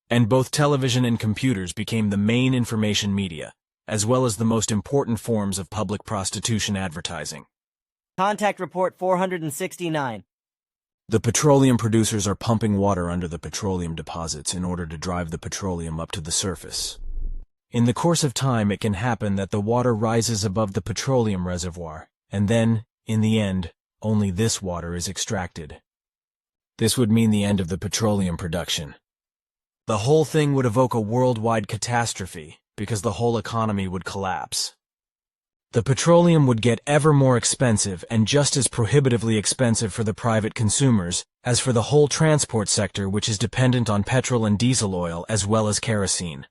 And both television and computers became the main information media, as well as the most important forms of public prostitution advertising. Contact Report 469. The petroleum producers are pumping water under the petroleum deposits in order to drive the petroleum up to the surface. In the course of time, it can happen that the water rises above the petroleum reservoir, and then, in the end, only this water is extracted. This would mean the end of the petroleum production. The whole thing would evoke a worldwide catastrophe, because the whole economy would collapse. The petroleum would get ever more expensive and just as prohibitively expensive for the private consumers as for the whole transport sector, which is dependent on petrol and diesel oil as well as kerosene.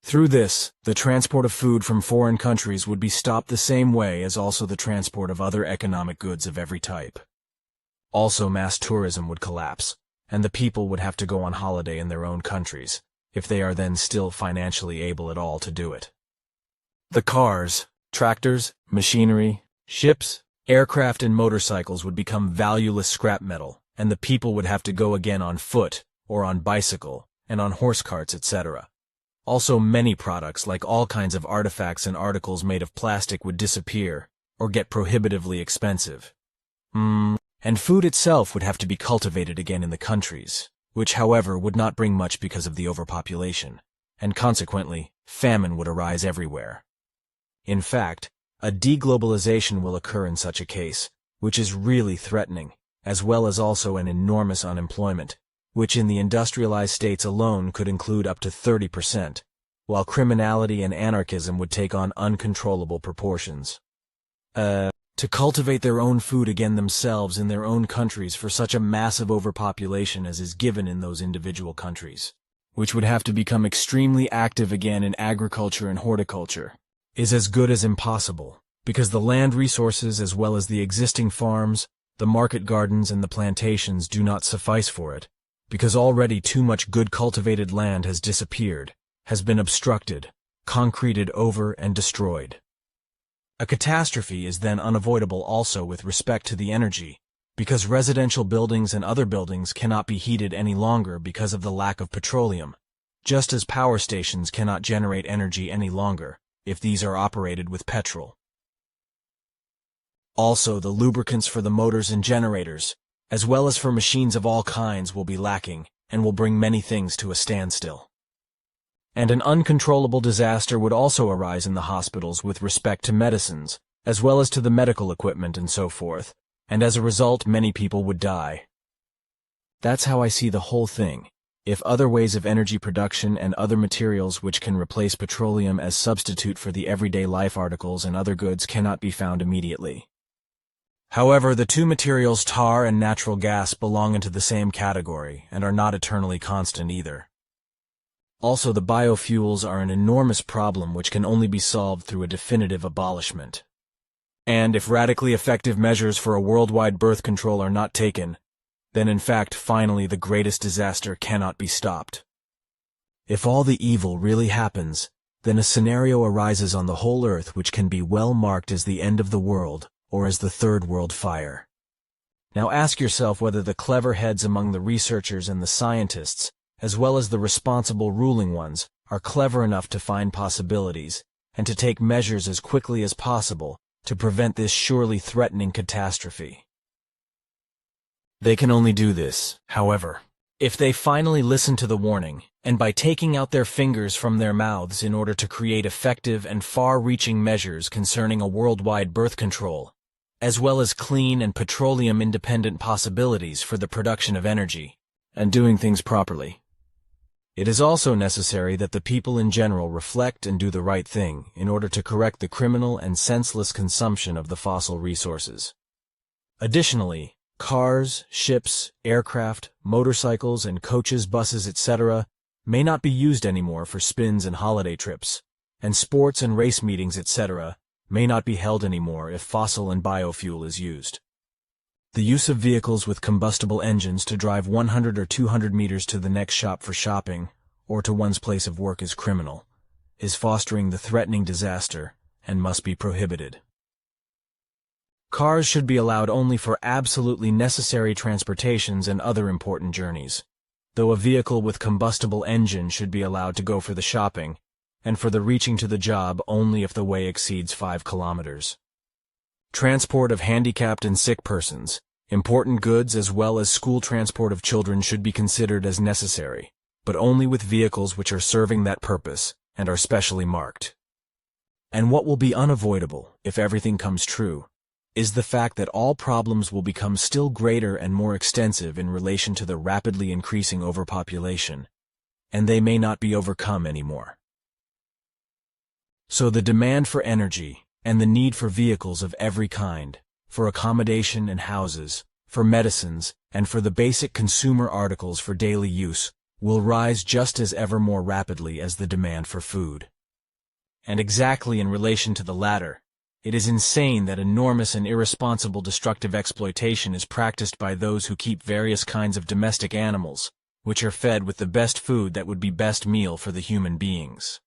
Through this, the transport of food from foreign countries would be stopped the same way as also the transport of other economic goods of every type. Also, mass tourism would collapse, and the people would have to go on holiday in their own countries, if they are then still financially able at all to do it. The cars, tractors, machinery, ships, aircraft, and motorcycles would become valueless scrap metal, and the people would have to go again on foot, or on bicycle, and on horse carts, etc. Also, many products, like all kinds of artifacts and articles made of plastic, would disappear, or get prohibitively expensive. And food itself would have to be cultivated again in the countries, which, however, would not bring much because of the overpopulation, and consequently, famine would arise everywhere. In fact, a deglobalization will occur in such a case, which is really threatening, as well as also an enormous unemployment, which in the industrialized states alone could include up to 30%, while criminality and anarchism would take on uncontrollable proportions. To cultivate their own food again themselves in their own countries for such a massive overpopulation as is given in those individual countries, which would have to become extremely active again in agriculture and horticulture, is as good as impossible, because the land resources as well as the existing farms, the market gardens, and the plantations do not suffice for it, because already too much good cultivated land has disappeared, has been obstructed, concreted over, and destroyed. A catastrophe is then unavoidable also with respect to the energy, because residential buildings and other buildings cannot be heated any longer because of the lack of petroleum, just as power stations cannot generate energy any longer if these are operated with petrol. Also, the lubricants for the motors and generators, as well as for machines of all kinds, will be lacking and will bring many things to a standstill. And an uncontrollable disaster would also arise in the hospitals with respect to medicines, as well as to the medical equipment and so forth, and as a result many people would die. That's how I see the whole thing. If other ways of energy production and other materials which can replace petroleum as substitute for the everyday life articles and other goods cannot be found immediately. However, the two materials tar and natural gas belong into the same category and are not eternally constant either. Also, the biofuels are an enormous problem which can only be solved through a definitive abolishment. And if radically effective measures for a worldwide birth control are not taken, then in fact finally the greatest disaster cannot be stopped. If all the evil really happens, then a scenario arises on the whole earth which can be well marked as the end of the world, or as the Third World Fire. Now ask yourself whether the clever heads among the researchers and the scientists, as well as the responsible ruling ones, are clever enough to find possibilities, and to take measures as quickly as possible to prevent this surely threatening catastrophe. They can only do this, however, if they finally listen to the warning, and by taking out their fingers from their mouths in order to create effective and far-reaching measures concerning a worldwide birth control, as well as clean and petroleum-independent possibilities for the production of energy, and doing things properly. It is also necessary that the people in general reflect and do the right thing in order to correct the criminal and senseless consumption of the fossil resources. Additionally, cars, ships, aircraft, motorcycles, and coaches, buses, etc. may not be used anymore for spins and holiday trips, and sports and race meetings, etc. may not be held anymore if fossil and biofuel is used. The use of vehicles with combustible engines to drive 100 or 200 meters to the next shop for shopping, or to one's place of work is criminal, is fostering the threatening disaster, and must be prohibited. Cars should be allowed only for absolutely necessary transportations and other important journeys, though a vehicle with combustible engine should be allowed to go for the shopping, and for the reaching to the job only if the way exceeds 5 kilometers. Transport of handicapped and sick persons, important goods as well as school transport of children should be considered as necessary, but only with vehicles which are serving that purpose and are specially marked. And what will be unavoidable, if everything comes true, is the fact that all problems will become still greater and more extensive in relation to the rapidly increasing overpopulation, and they may not be overcome anymore. So the demand for energy, and the need for vehicles of every kind, for accommodation and houses, for medicines, and for the basic consumer articles for daily use, will rise just as ever more rapidly as the demand for food. And exactly in relation to the latter, it is insane that enormous and irresponsible destructive exploitation is practiced by those who keep various kinds of domestic animals, which are fed with the best food that would be best meal for the human beings.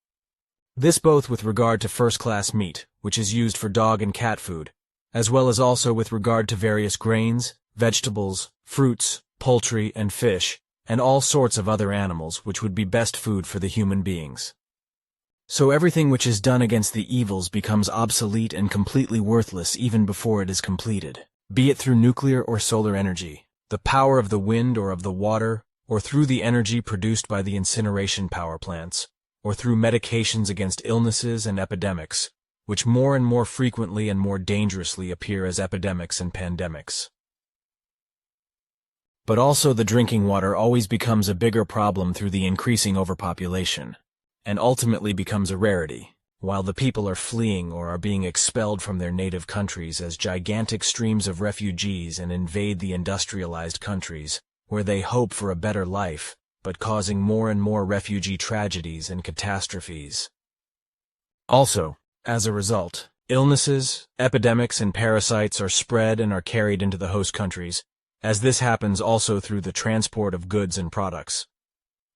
This both with regard to first-class meat, which is used for dog and cat food, as well as also with regard to various grains, vegetables, fruits, poultry, and fish, and all sorts of other animals which would be best food for the human beings. So everything which is done against the evils becomes obsolete and completely worthless even before it is completed, be it through nuclear or solar energy, the power of the wind or of the water, or through the energy produced by the incineration power plants, or through medications against illnesses and epidemics, which more and more frequently and more dangerously appear as epidemics and pandemics. But also the drinking water always becomes a bigger problem through the increasing overpopulation, and ultimately becomes a rarity, while the people are fleeing or are being expelled from their native countries as gigantic streams of refugees and invade the industrialized countries, where they hope for a better life, but causing more and more refugee tragedies and catastrophes. Also, as a result, illnesses, epidemics, and parasites are spread and are carried into the host countries, as this happens also through the transport of goods and products.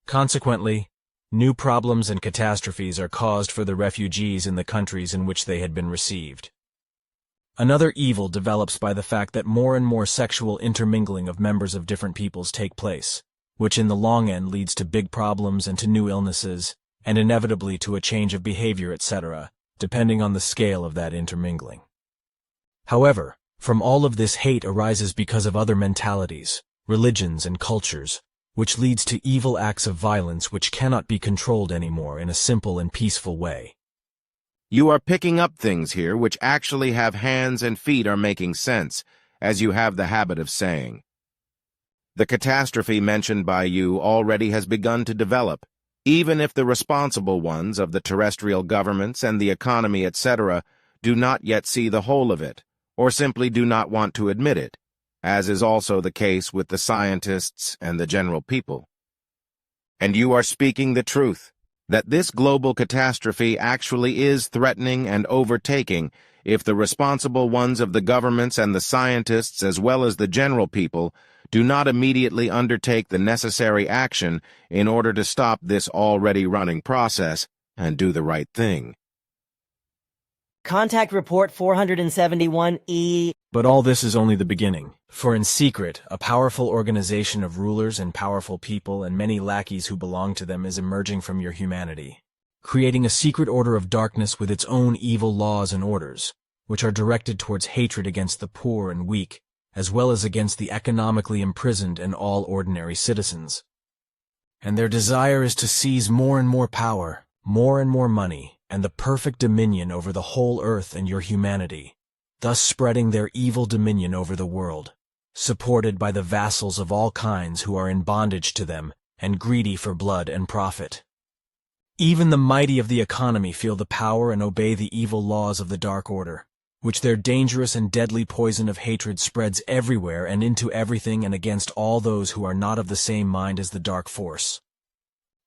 Consequently, new problems and catastrophes are caused for the refugees in the countries in which they had been received. Another evil develops by the fact that more and more sexual intermingling of members of different peoples take place, which in the long end leads to big problems and to new illnesses, and inevitably to a change of behavior, etc., depending on the scale of that intermingling. However, from all of this hate arises because of other mentalities, religions, and cultures, which leads to evil acts of violence which cannot be controlled anymore in a simple and peaceful way. You are picking up things here which actually have hands and feet are making sense, as you have the habit of saying. The catastrophe mentioned by you already has begun to develop, even if the responsible ones of the terrestrial governments and the economy, etc., do not yet see the whole of it, or simply do not want to admit it, as is also the case with the scientists and the general people. And you are speaking the truth, that this global catastrophe actually is threatening and overtaking if the responsible ones of the governments and the scientists as well as the general people do not immediately undertake the necessary action in order to stop this already running process and do the right thing. Contact Report 471E. But all this is only the beginning, for in secret, a powerful organization of rulers and powerful people and many lackeys who belong to them is emerging from your humanity, creating a secret order of darkness with its own evil laws and orders, which are directed towards hatred against the poor and weak, as well as against the economically imprisoned and all ordinary citizens. And their desire is to seize more and more power, more and more money, and the perfect dominion over the whole earth and your humanity, thus spreading their evil dominion over the world, supported by the vassals of all kinds who are in bondage to them and greedy for blood and profit. Even the mighty of the economy feel the power and obey the evil laws of the Dark Order, which their dangerous and deadly poison of hatred spreads everywhere and into everything and against all those who are not of the same mind as the Dark Force.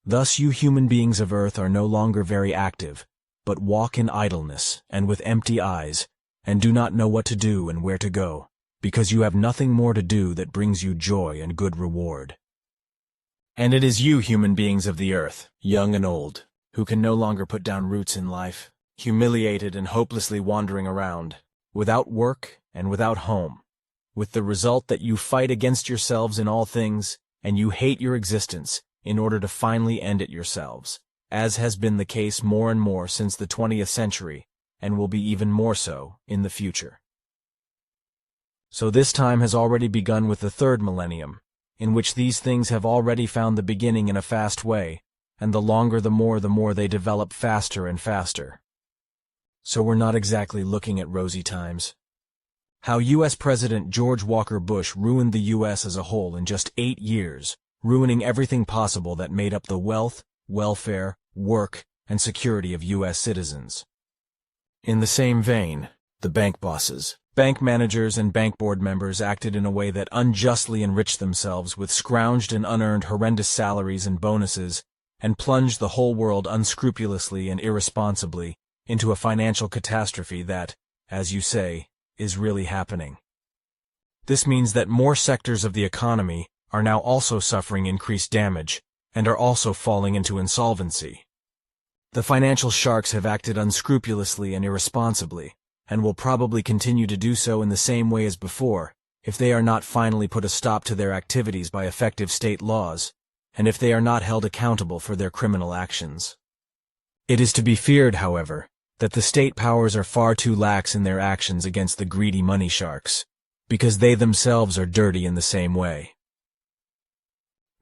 Thus you human beings of Earth are no longer very active, but walk in idleness and with empty eyes, and do not know what to do and where to go, because you have nothing more to do that brings you joy and good reward. And it is you human beings of the earth, young and old, who can no longer put down roots in life, humiliated and hopelessly wandering around, without work and without home, with the result that you fight against yourselves in all things, and you hate your existence in order to finally end it yourselves, as has been the case more and more since the 20th century, and will be even more so in the future. So this time has already begun with the third millennium, in which these things have already found the beginning in a fast way, and the longer the more they develop faster and faster. So we're not exactly looking at rosy times. How U.S. President George Walker Bush ruined the U.S. as a whole in just 8 years, ruining everything possible that made up the wealth, welfare, work, and security of U.S. citizens. In the same vein, the bank bosses, bank managers, and bank board members acted in a way that unjustly enriched themselves with scrounged and unearned horrendous salaries and bonuses, and plunged the whole world unscrupulously and irresponsibly into a financial catastrophe that, as you say, is really happening. This means that more sectors of the economy are now also suffering increased damage, and are also falling into insolvency. The financial sharks have acted unscrupulously and irresponsibly, and will probably continue to do so in the same way as before, if they are not finally put a stop to their activities by effective state laws, and if they are not held accountable for their criminal actions. It is to be feared, however, that the state powers are far too lax in their actions against the greedy money sharks, because they themselves are dirty in the same way.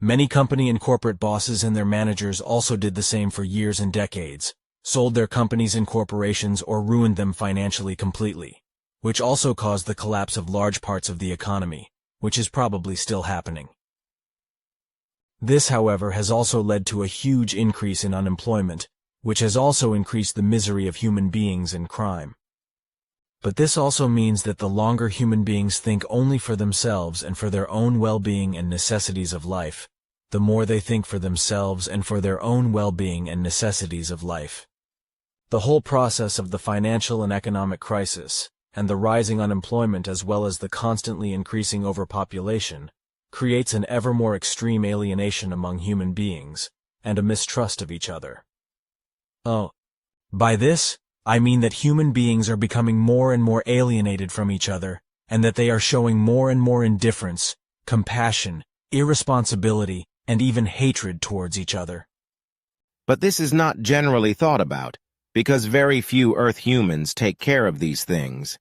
Many company and corporate bosses and their managers also did the same for years and decades, sold their companies and corporations or ruined them financially completely, which also caused the collapse of large parts of the economy, which is probably still happening. This, however, has also led to a huge increase in unemployment, which has also increased the misery of human beings and crime. But this also means that the longer human beings think only for themselves and for their own well-being and necessities of life, the more they think for themselves and for their own well-being and necessities of life. The whole process of the financial and economic crisis, and the rising unemployment as well as the constantly increasing overpopulation, creates an ever more extreme alienation among human beings, and a mistrust of each other. By this, I mean that human beings are becoming more and more alienated from each other, and that they are showing more and more indifference, compassion, irresponsibility, and even hatred towards each other. But this is not generally thought about, because very few Earth humans take care of these things.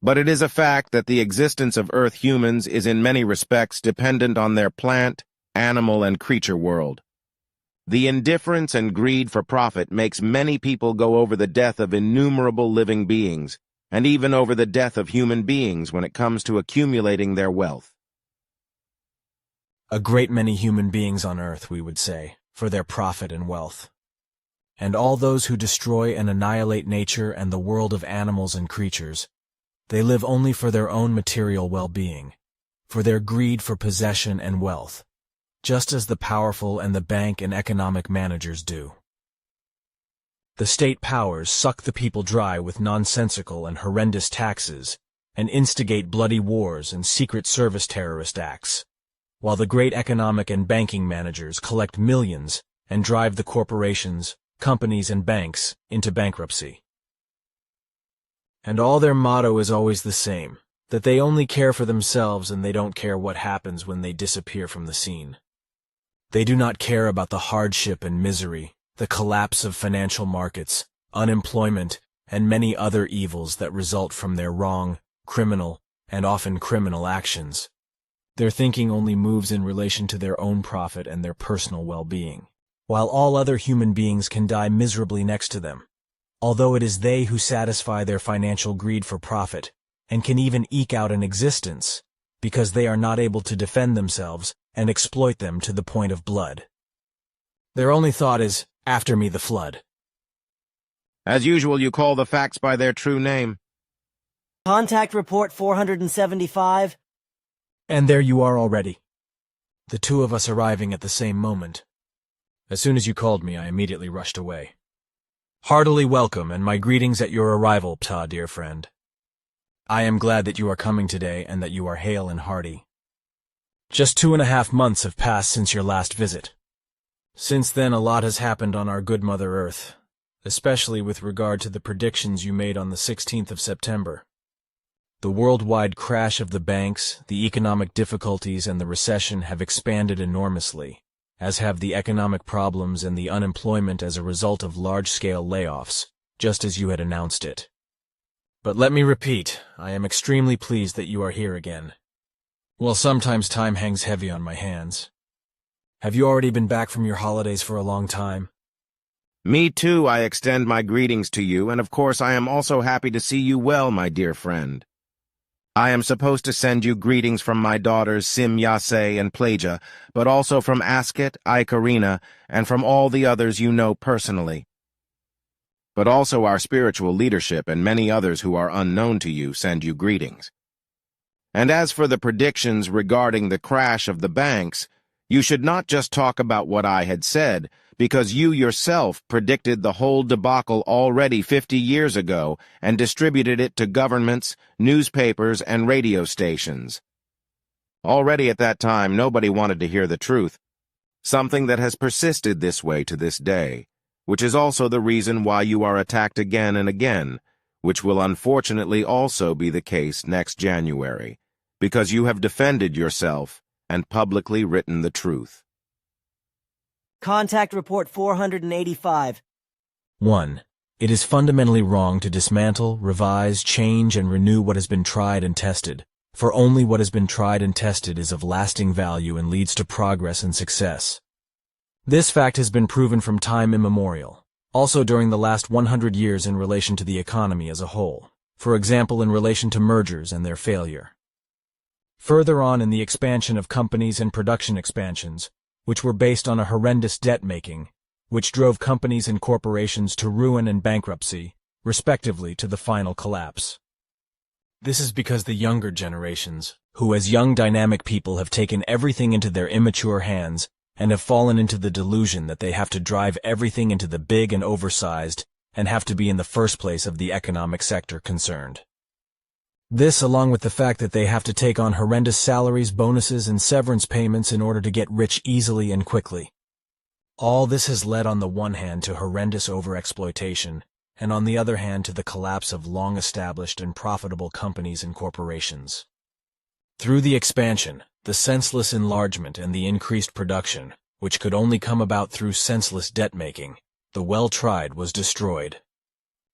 But it is a fact that the existence of Earth humans is in many respects dependent on their plant, animal, and creature world. The indifference and greed for profit makes many people go over the death of innumerable living beings, and even over the death of human beings when it comes to accumulating their wealth. A great many human beings on Earth, we would say, for their profit and wealth. And all those who destroy and annihilate nature and the world of animals and creatures, they live only for their own material well-being, for their greed for possession and wealth, just as the powerful and the bank and economic managers do. The state powers suck the people dry with nonsensical and horrendous taxes and instigate bloody wars and secret service terrorist acts, while the great economic and banking managers collect millions and drive the corporations, companies, and banks into bankruptcy. And all their motto is always the same, that they only care for themselves and they don't care what happens when they disappear from the scene. They do not care about the hardship and misery, the collapse of financial markets, unemployment, and many other evils that result from their wrong, criminal, and often criminal actions. Their thinking only moves in relation to their own profit and their personal well-being, while all other human beings can die miserably next to them, although it is they who satisfy their financial greed for profit and can even eke out an existence, because they are not able to defend themselves and exploit them to the point of blood. Their only thought is, after me the flood. As usual, you call the facts by their true name. Contact report 475. And there you are already. The two of us arriving at the same moment. As soon as you called me, I immediately rushed away. Heartily welcome, and my greetings at your arrival, Ptah, dear friend. I am glad that you are coming today and that you are hale and hearty. Just 2.5 months have passed since your last visit. Since then, a lot has happened on our good Mother Earth, especially with regard to the predictions you made on the 16th of September. The worldwide crash of the banks, the economic difficulties, and the recession have expanded enormously, as have the economic problems and the unemployment as a result of large-scale layoffs, just as you had announced it. But let me repeat, I am extremely pleased that you are here again. Well, sometimes time hangs heavy on my hands. Have you already been back from your holidays for a long time? Me too, I extend my greetings to you, and of course I am also happy to see you well, my dear friend. I am supposed to send you greetings from my daughters Sim Yase and Plagia, but also from Asket, Ikarina, and from all the others you know personally. But also our spiritual leadership and many others who are unknown to you send you greetings. And as for the predictions regarding the crash of the banks, you should not just talk about what I had said, because you yourself predicted the whole debacle already 50 years ago and distributed it to governments, newspapers, and radio stations. Already at that time, nobody wanted to hear the truth, something that has persisted this way to this day, which is also the reason why you are attacked again and again, which will unfortunately also be the case next January, because you have defended yourself and publicly written the truth. Contact report 485. 1. It is fundamentally wrong to dismantle, revise, change, and renew what has been tried and tested, for only what has been tried and tested is of lasting value and leads to progress and success. This fact has been proven from time immemorial, also during the last 100 years in relation to the economy as a whole, for example in relation to mergers and their failure. Further on in the expansion of companies and production expansions, which were based on a horrendous debt-making, which drove companies and corporations to ruin and bankruptcy, respectively to the final collapse. This is because the younger generations, who as young dynamic people have taken everything into their immature hands and have fallen into the delusion that they have to drive everything into the big and oversized and have to be in the first place of the economic sector concerned. This, along with the fact that they have to take on horrendous salaries, bonuses, and severance payments in order to get rich easily and quickly. All this has led on the one hand to horrendous overexploitation, and on the other hand to the collapse of long-established and profitable companies and corporations. Through the expansion, the senseless enlargement and the increased production, which could only come about through senseless debt-making, the well-tried was destroyed.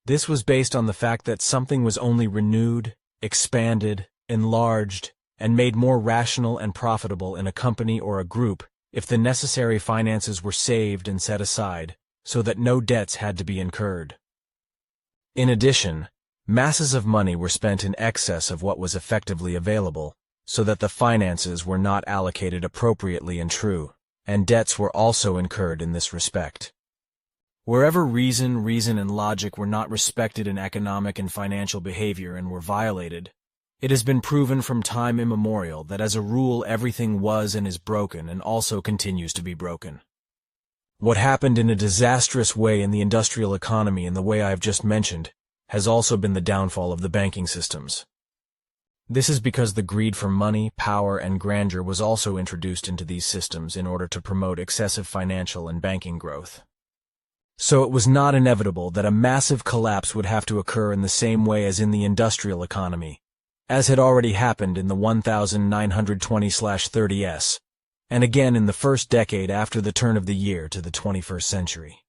This was based on the fact that something was only renewed, expanded, enlarged, and made more rational and profitable in a company or a group if the necessary finances were saved and set aside, so that no debts had to be incurred. In addition, masses of money were spent in excess of what was effectively available, so that the finances were not allocated appropriately and true, and debts were also incurred in this respect. Wherever reason, and logic were not respected in economic and financial behavior and were violated, it has been proven from time immemorial that as a rule everything was and is broken and also continues to be broken. What happened in a disastrous way in the industrial economy in the way I have just mentioned has also been the downfall of the banking systems. This is because the greed for money, power, and grandeur was also introduced into these systems in order to promote excessive financial and banking growth. So it was not inevitable that a massive collapse would have to occur in the same way as in the industrial economy, as had already happened in the 1920/30s, and again in the first decade after the turn of the year to the 21st century.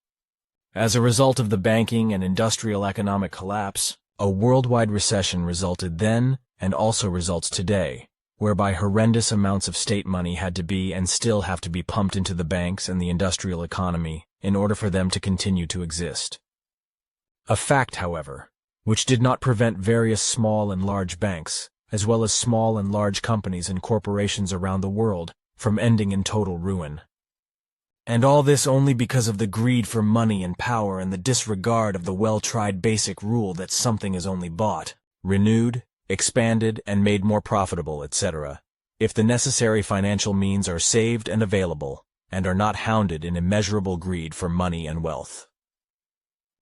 As a result of the banking and industrial economic collapse, a worldwide recession resulted then and also results today, whereby horrendous amounts of state money had to be and still have to be pumped into the banks and the industrial economy in order for them to continue to exist. A fact, however, which did not prevent various small and large banks, as well as small and large companies and corporations around the world, from ending in total ruin. And all this only because of the greed for money and power and the disregard of the well-tried basic rule that something is only bought, renewed, expanded, and made more profitable, etc., if the necessary financial means are saved and available, and are not hounded in immeasurable greed for money and wealth.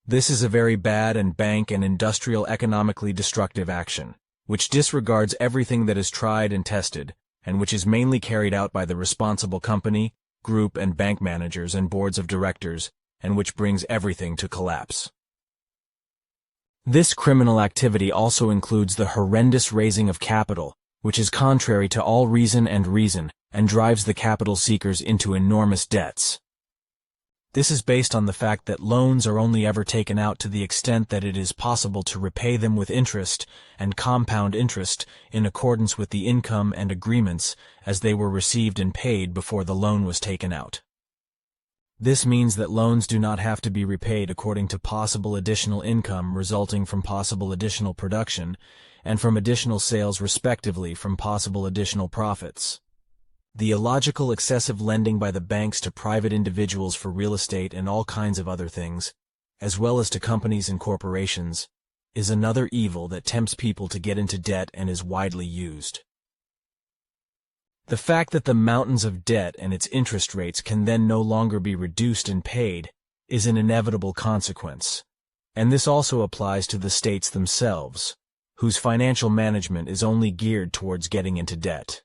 This is a very bad and bank and industrial economically destructive action, which disregards everything that is tried and tested, and which is mainly carried out by the responsible company, group, and bank managers and boards of directors, and which brings everything to collapse. This criminal activity also includes the horrendous raising of capital, which is contrary to all reason, and drives the capital seekers into enormous debts. This is based on the fact that loans are only ever taken out to the extent that it is possible to repay them with interest and compound interest in accordance with the income and agreements as they were received and paid before the loan was taken out. This means that loans do not have to be repaid according to possible additional income resulting from possible additional production and from additional sales respectively from possible additional profits. The illogical excessive lending by the banks to private individuals for real estate and all kinds of other things, as well as to companies and corporations, is another evil that tempts people to get into debt and is widely used. The fact that the mountains of debt and its interest rates can then no longer be reduced and paid is an inevitable consequence, and this also applies to the states themselves, whose financial management is only geared towards getting into debt.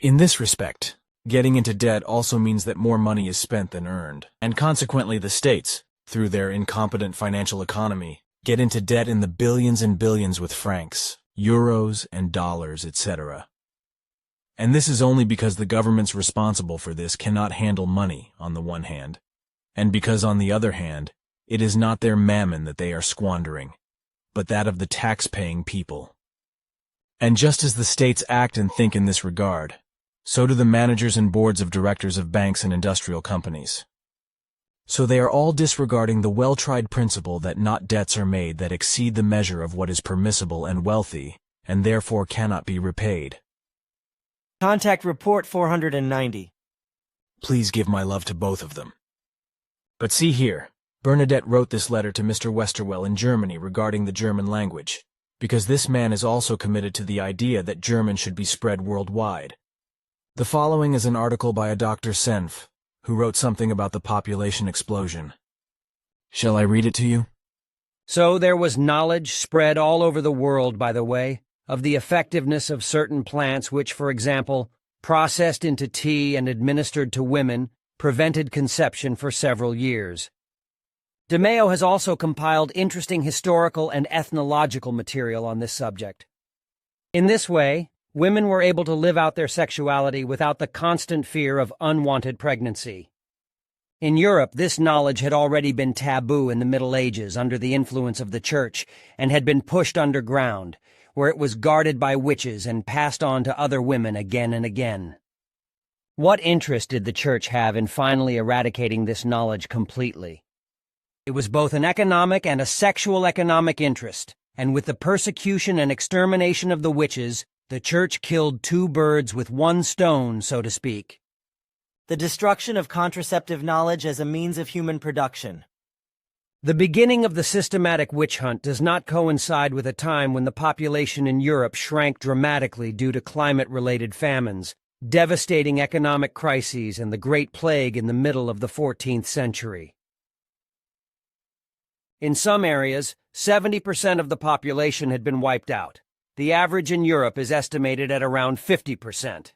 In this respect, getting into debt also means that more money is spent than earned, and consequently the states, through their incompetent financial economy, get into debt in the billions and billions with francs, euros, and dollars, etc. And this is only because the governments responsible for this cannot handle money, on the one hand, and because, on the other hand, it is not their mammon that they are squandering, but that of the tax-paying people. And just as the states act and think in this regard, so do the managers and boards of directors of banks and industrial companies. So they are all disregarding the well-tried principle that not debts are made that exceed the measure of what is permissible and wealthy, and therefore cannot be repaid. Contact Report 490. Please give my love to both of them. But see here, Bernadette wrote this letter to Mr. Westerwell in Germany regarding the German language, because this man is also committed to the idea that German should be spread worldwide. The following is an article by a Dr. Senf, who wrote something about the population explosion. Shall I read it to you? So there was knowledge spread all over the world, by the way, of the effectiveness of certain plants which, for example, processed into tea and administered to women, prevented conception for several years. DeMeo has also compiled interesting historical and ethnological material on this subject. In this way, women were able to live out their sexuality without the constant fear of unwanted pregnancy. In Europe, this knowledge had already been taboo in the Middle Ages under the influence of the Church and had been pushed underground, where it was guarded by witches and passed on to other women again and again. What interest did the Church have in finally eradicating this knowledge completely? It was both an economic and a sexual economic interest, and with the persecution and extermination of the witches, the Church killed two birds with one stone, so to speak. The destruction of contraceptive knowledge as a means of human production. The beginning of the systematic witch hunt does not coincide with a time when the population in Europe shrank dramatically due to climate-related famines, devastating economic crises, and the Great Plague in the middle of the 14th century. In some areas, 70% of the population had been wiped out. The average in Europe is estimated at around 50%.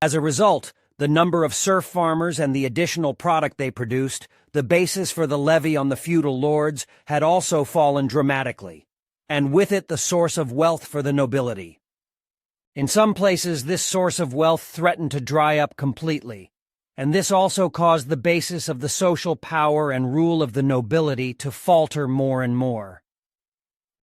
As a result, the number of serf farmers and the additional product they produced, the basis for the levy on the feudal lords, had also fallen dramatically, and with it the source of wealth for the nobility. In some places, this source of wealth threatened to dry up completely, and this also caused the basis of the social power and rule of the nobility to falter more and more.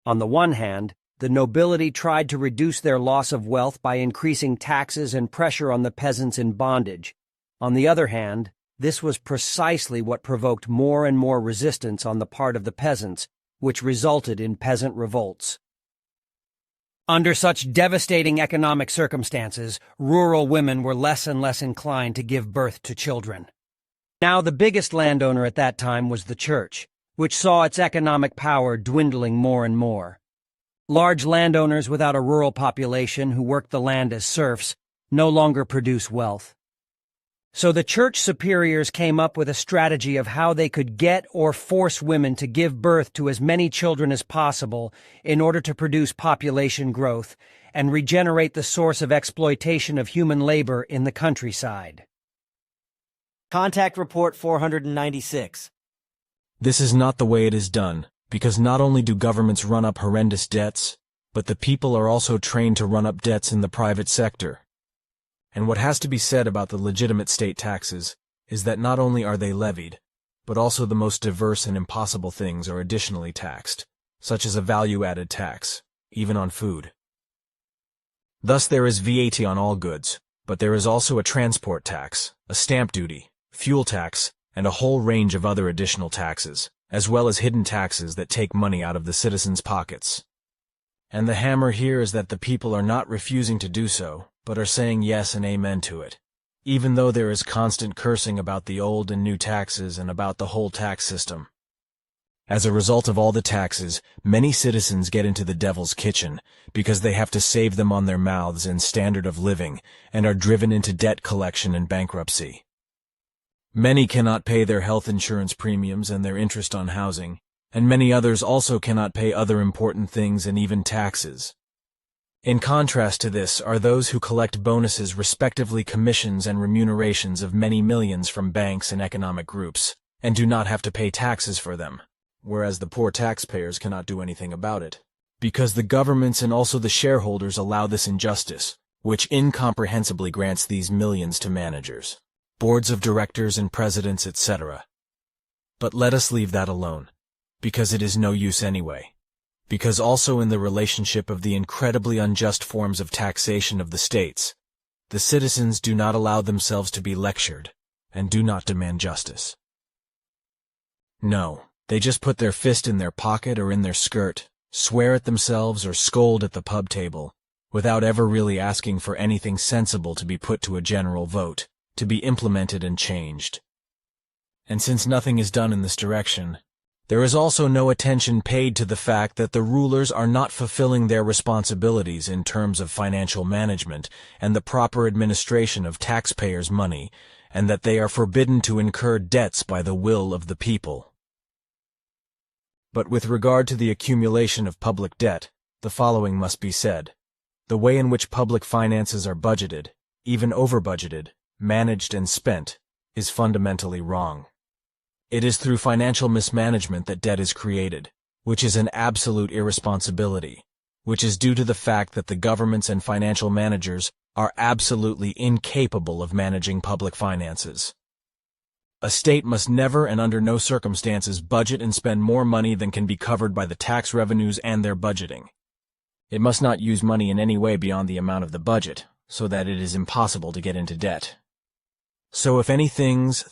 On the one hand, the nobility tried to reduce their loss of wealth by increasing taxes and pressure on the peasants in bondage. On the other hand, this was precisely what provoked more and more resistance on the part of the peasants, which resulted in peasant revolts. Under such devastating economic circumstances, rural women were less and less inclined to give birth to children. Now, the biggest landowner at that time was the Church, which saw its economic power dwindling more and more. Large landowners without a rural population who worked the land as serfs no longer produce wealth. So the Church superiors came up with a strategy of how they could get or force women to give birth to as many children as possible in order to produce population growth and regenerate the source of exploitation of human labor in the countryside. Contact Report 496. This is not the way it is done, because not only do governments run up horrendous debts, but the people are also trained to run up debts in the private sector. And what has to be said about the legitimate state taxes is that not only are they levied, but also the most diverse and impossible things are additionally taxed, such as a value-added tax, even on food. Thus there is VAT on all goods, but there is also a transport tax, a stamp duty, fuel tax, and a whole range of other additional taxes, as well as hidden taxes that take money out of the citizens' pockets. And the hammer here is that the people are not refusing to do so, but are saying yes and amen to it, even though there is constant cursing about the old and new taxes and about the whole tax system. As a result of all the taxes, many citizens get into the devil's kitchen because they have to save them on their mouths and standard of living and are driven into debt collection and bankruptcy. Many cannot pay their health insurance premiums and their interest on housing, and many others also cannot pay other important things and even taxes. In contrast to this are those who collect bonuses, respectively commissions and remunerations of many millions from banks and economic groups, and do not have to pay taxes for them, whereas the poor taxpayers cannot do anything about it, because the governments and also the shareholders allow this injustice, which incomprehensibly grants these millions to managers, boards of directors and presidents, etc. But let us leave that alone, because it is no use anyway. Because also in the relationship of the incredibly unjust forms of taxation of the states, the citizens do not allow themselves to be lectured, and do not demand justice. No, they just put their fist in their pocket or in their skirt, swear at themselves or scold at the pub table, without ever really asking for anything sensible to be put to a general vote, to be implemented and changed. And since nothing is done in this direction, there is also no attention paid to the fact that the rulers are not fulfilling their responsibilities in terms of financial management and the proper administration of taxpayers' money, and that they are forbidden to incur debts by the will of the people. But with regard to the accumulation of public debt, the following must be said. The way in which public finances are budgeted, even over-budgeted, managed and spent, is fundamentally wrong. It is through financial mismanagement that debt is created, which is an absolute irresponsibility, which is due to the fact that the governments and financial managers are absolutely incapable of managing public finances. A state must never and under no circumstances budget and spend more money than can be covered by the tax revenues and their budgeting. It must not use money in any way beyond the amount of the budget, so that it is impossible to get into debt. So if any things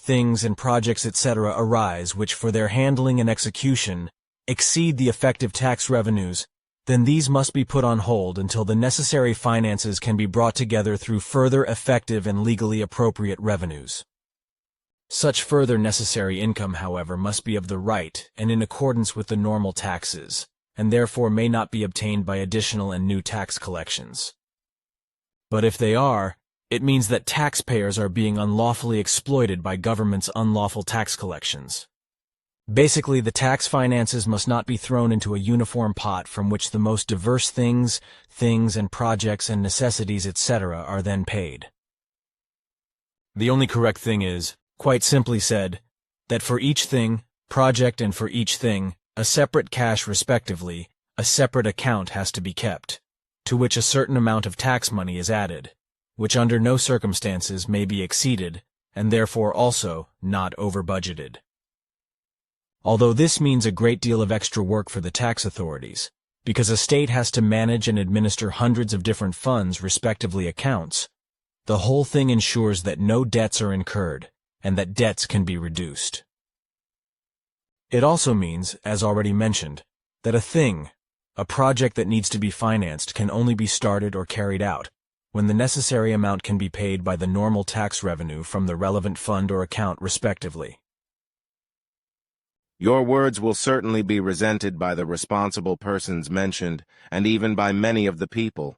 and projects etc. arise which for their handling and execution exceed the effective tax revenues, then these must be put on hold until the necessary finances can be brought together through further effective and legally appropriate revenues. Such further necessary income, however, must be of the right and in accordance with the normal taxes, and therefore may not be obtained by additional and new tax collections. But if they are, it means that taxpayers are being unlawfully exploited by government's unlawful tax collections. Basically, the tax finances must not be thrown into a uniform pot from which the most diverse things and projects and necessities etc. are then paid. The only correct thing is, quite simply said, that for each thing, project and for each thing, a separate cash respectively, a separate account has to be kept, to which a certain amount of tax money is added, which under no circumstances may be exceeded, and therefore also not over-budgeted. Although this means a great deal of extra work for the tax authorities, because a state has to manage and administer hundreds of different funds respectively accounts, the whole thing ensures that no debts are incurred, and that debts can be reduced. It also means, as already mentioned, that a project that needs to be financed can only be started or carried out when the necessary amount can be paid by the normal tax revenue from the relevant fund or account respectively. Your words will certainly be resented by the responsible persons mentioned, and even by many of the people.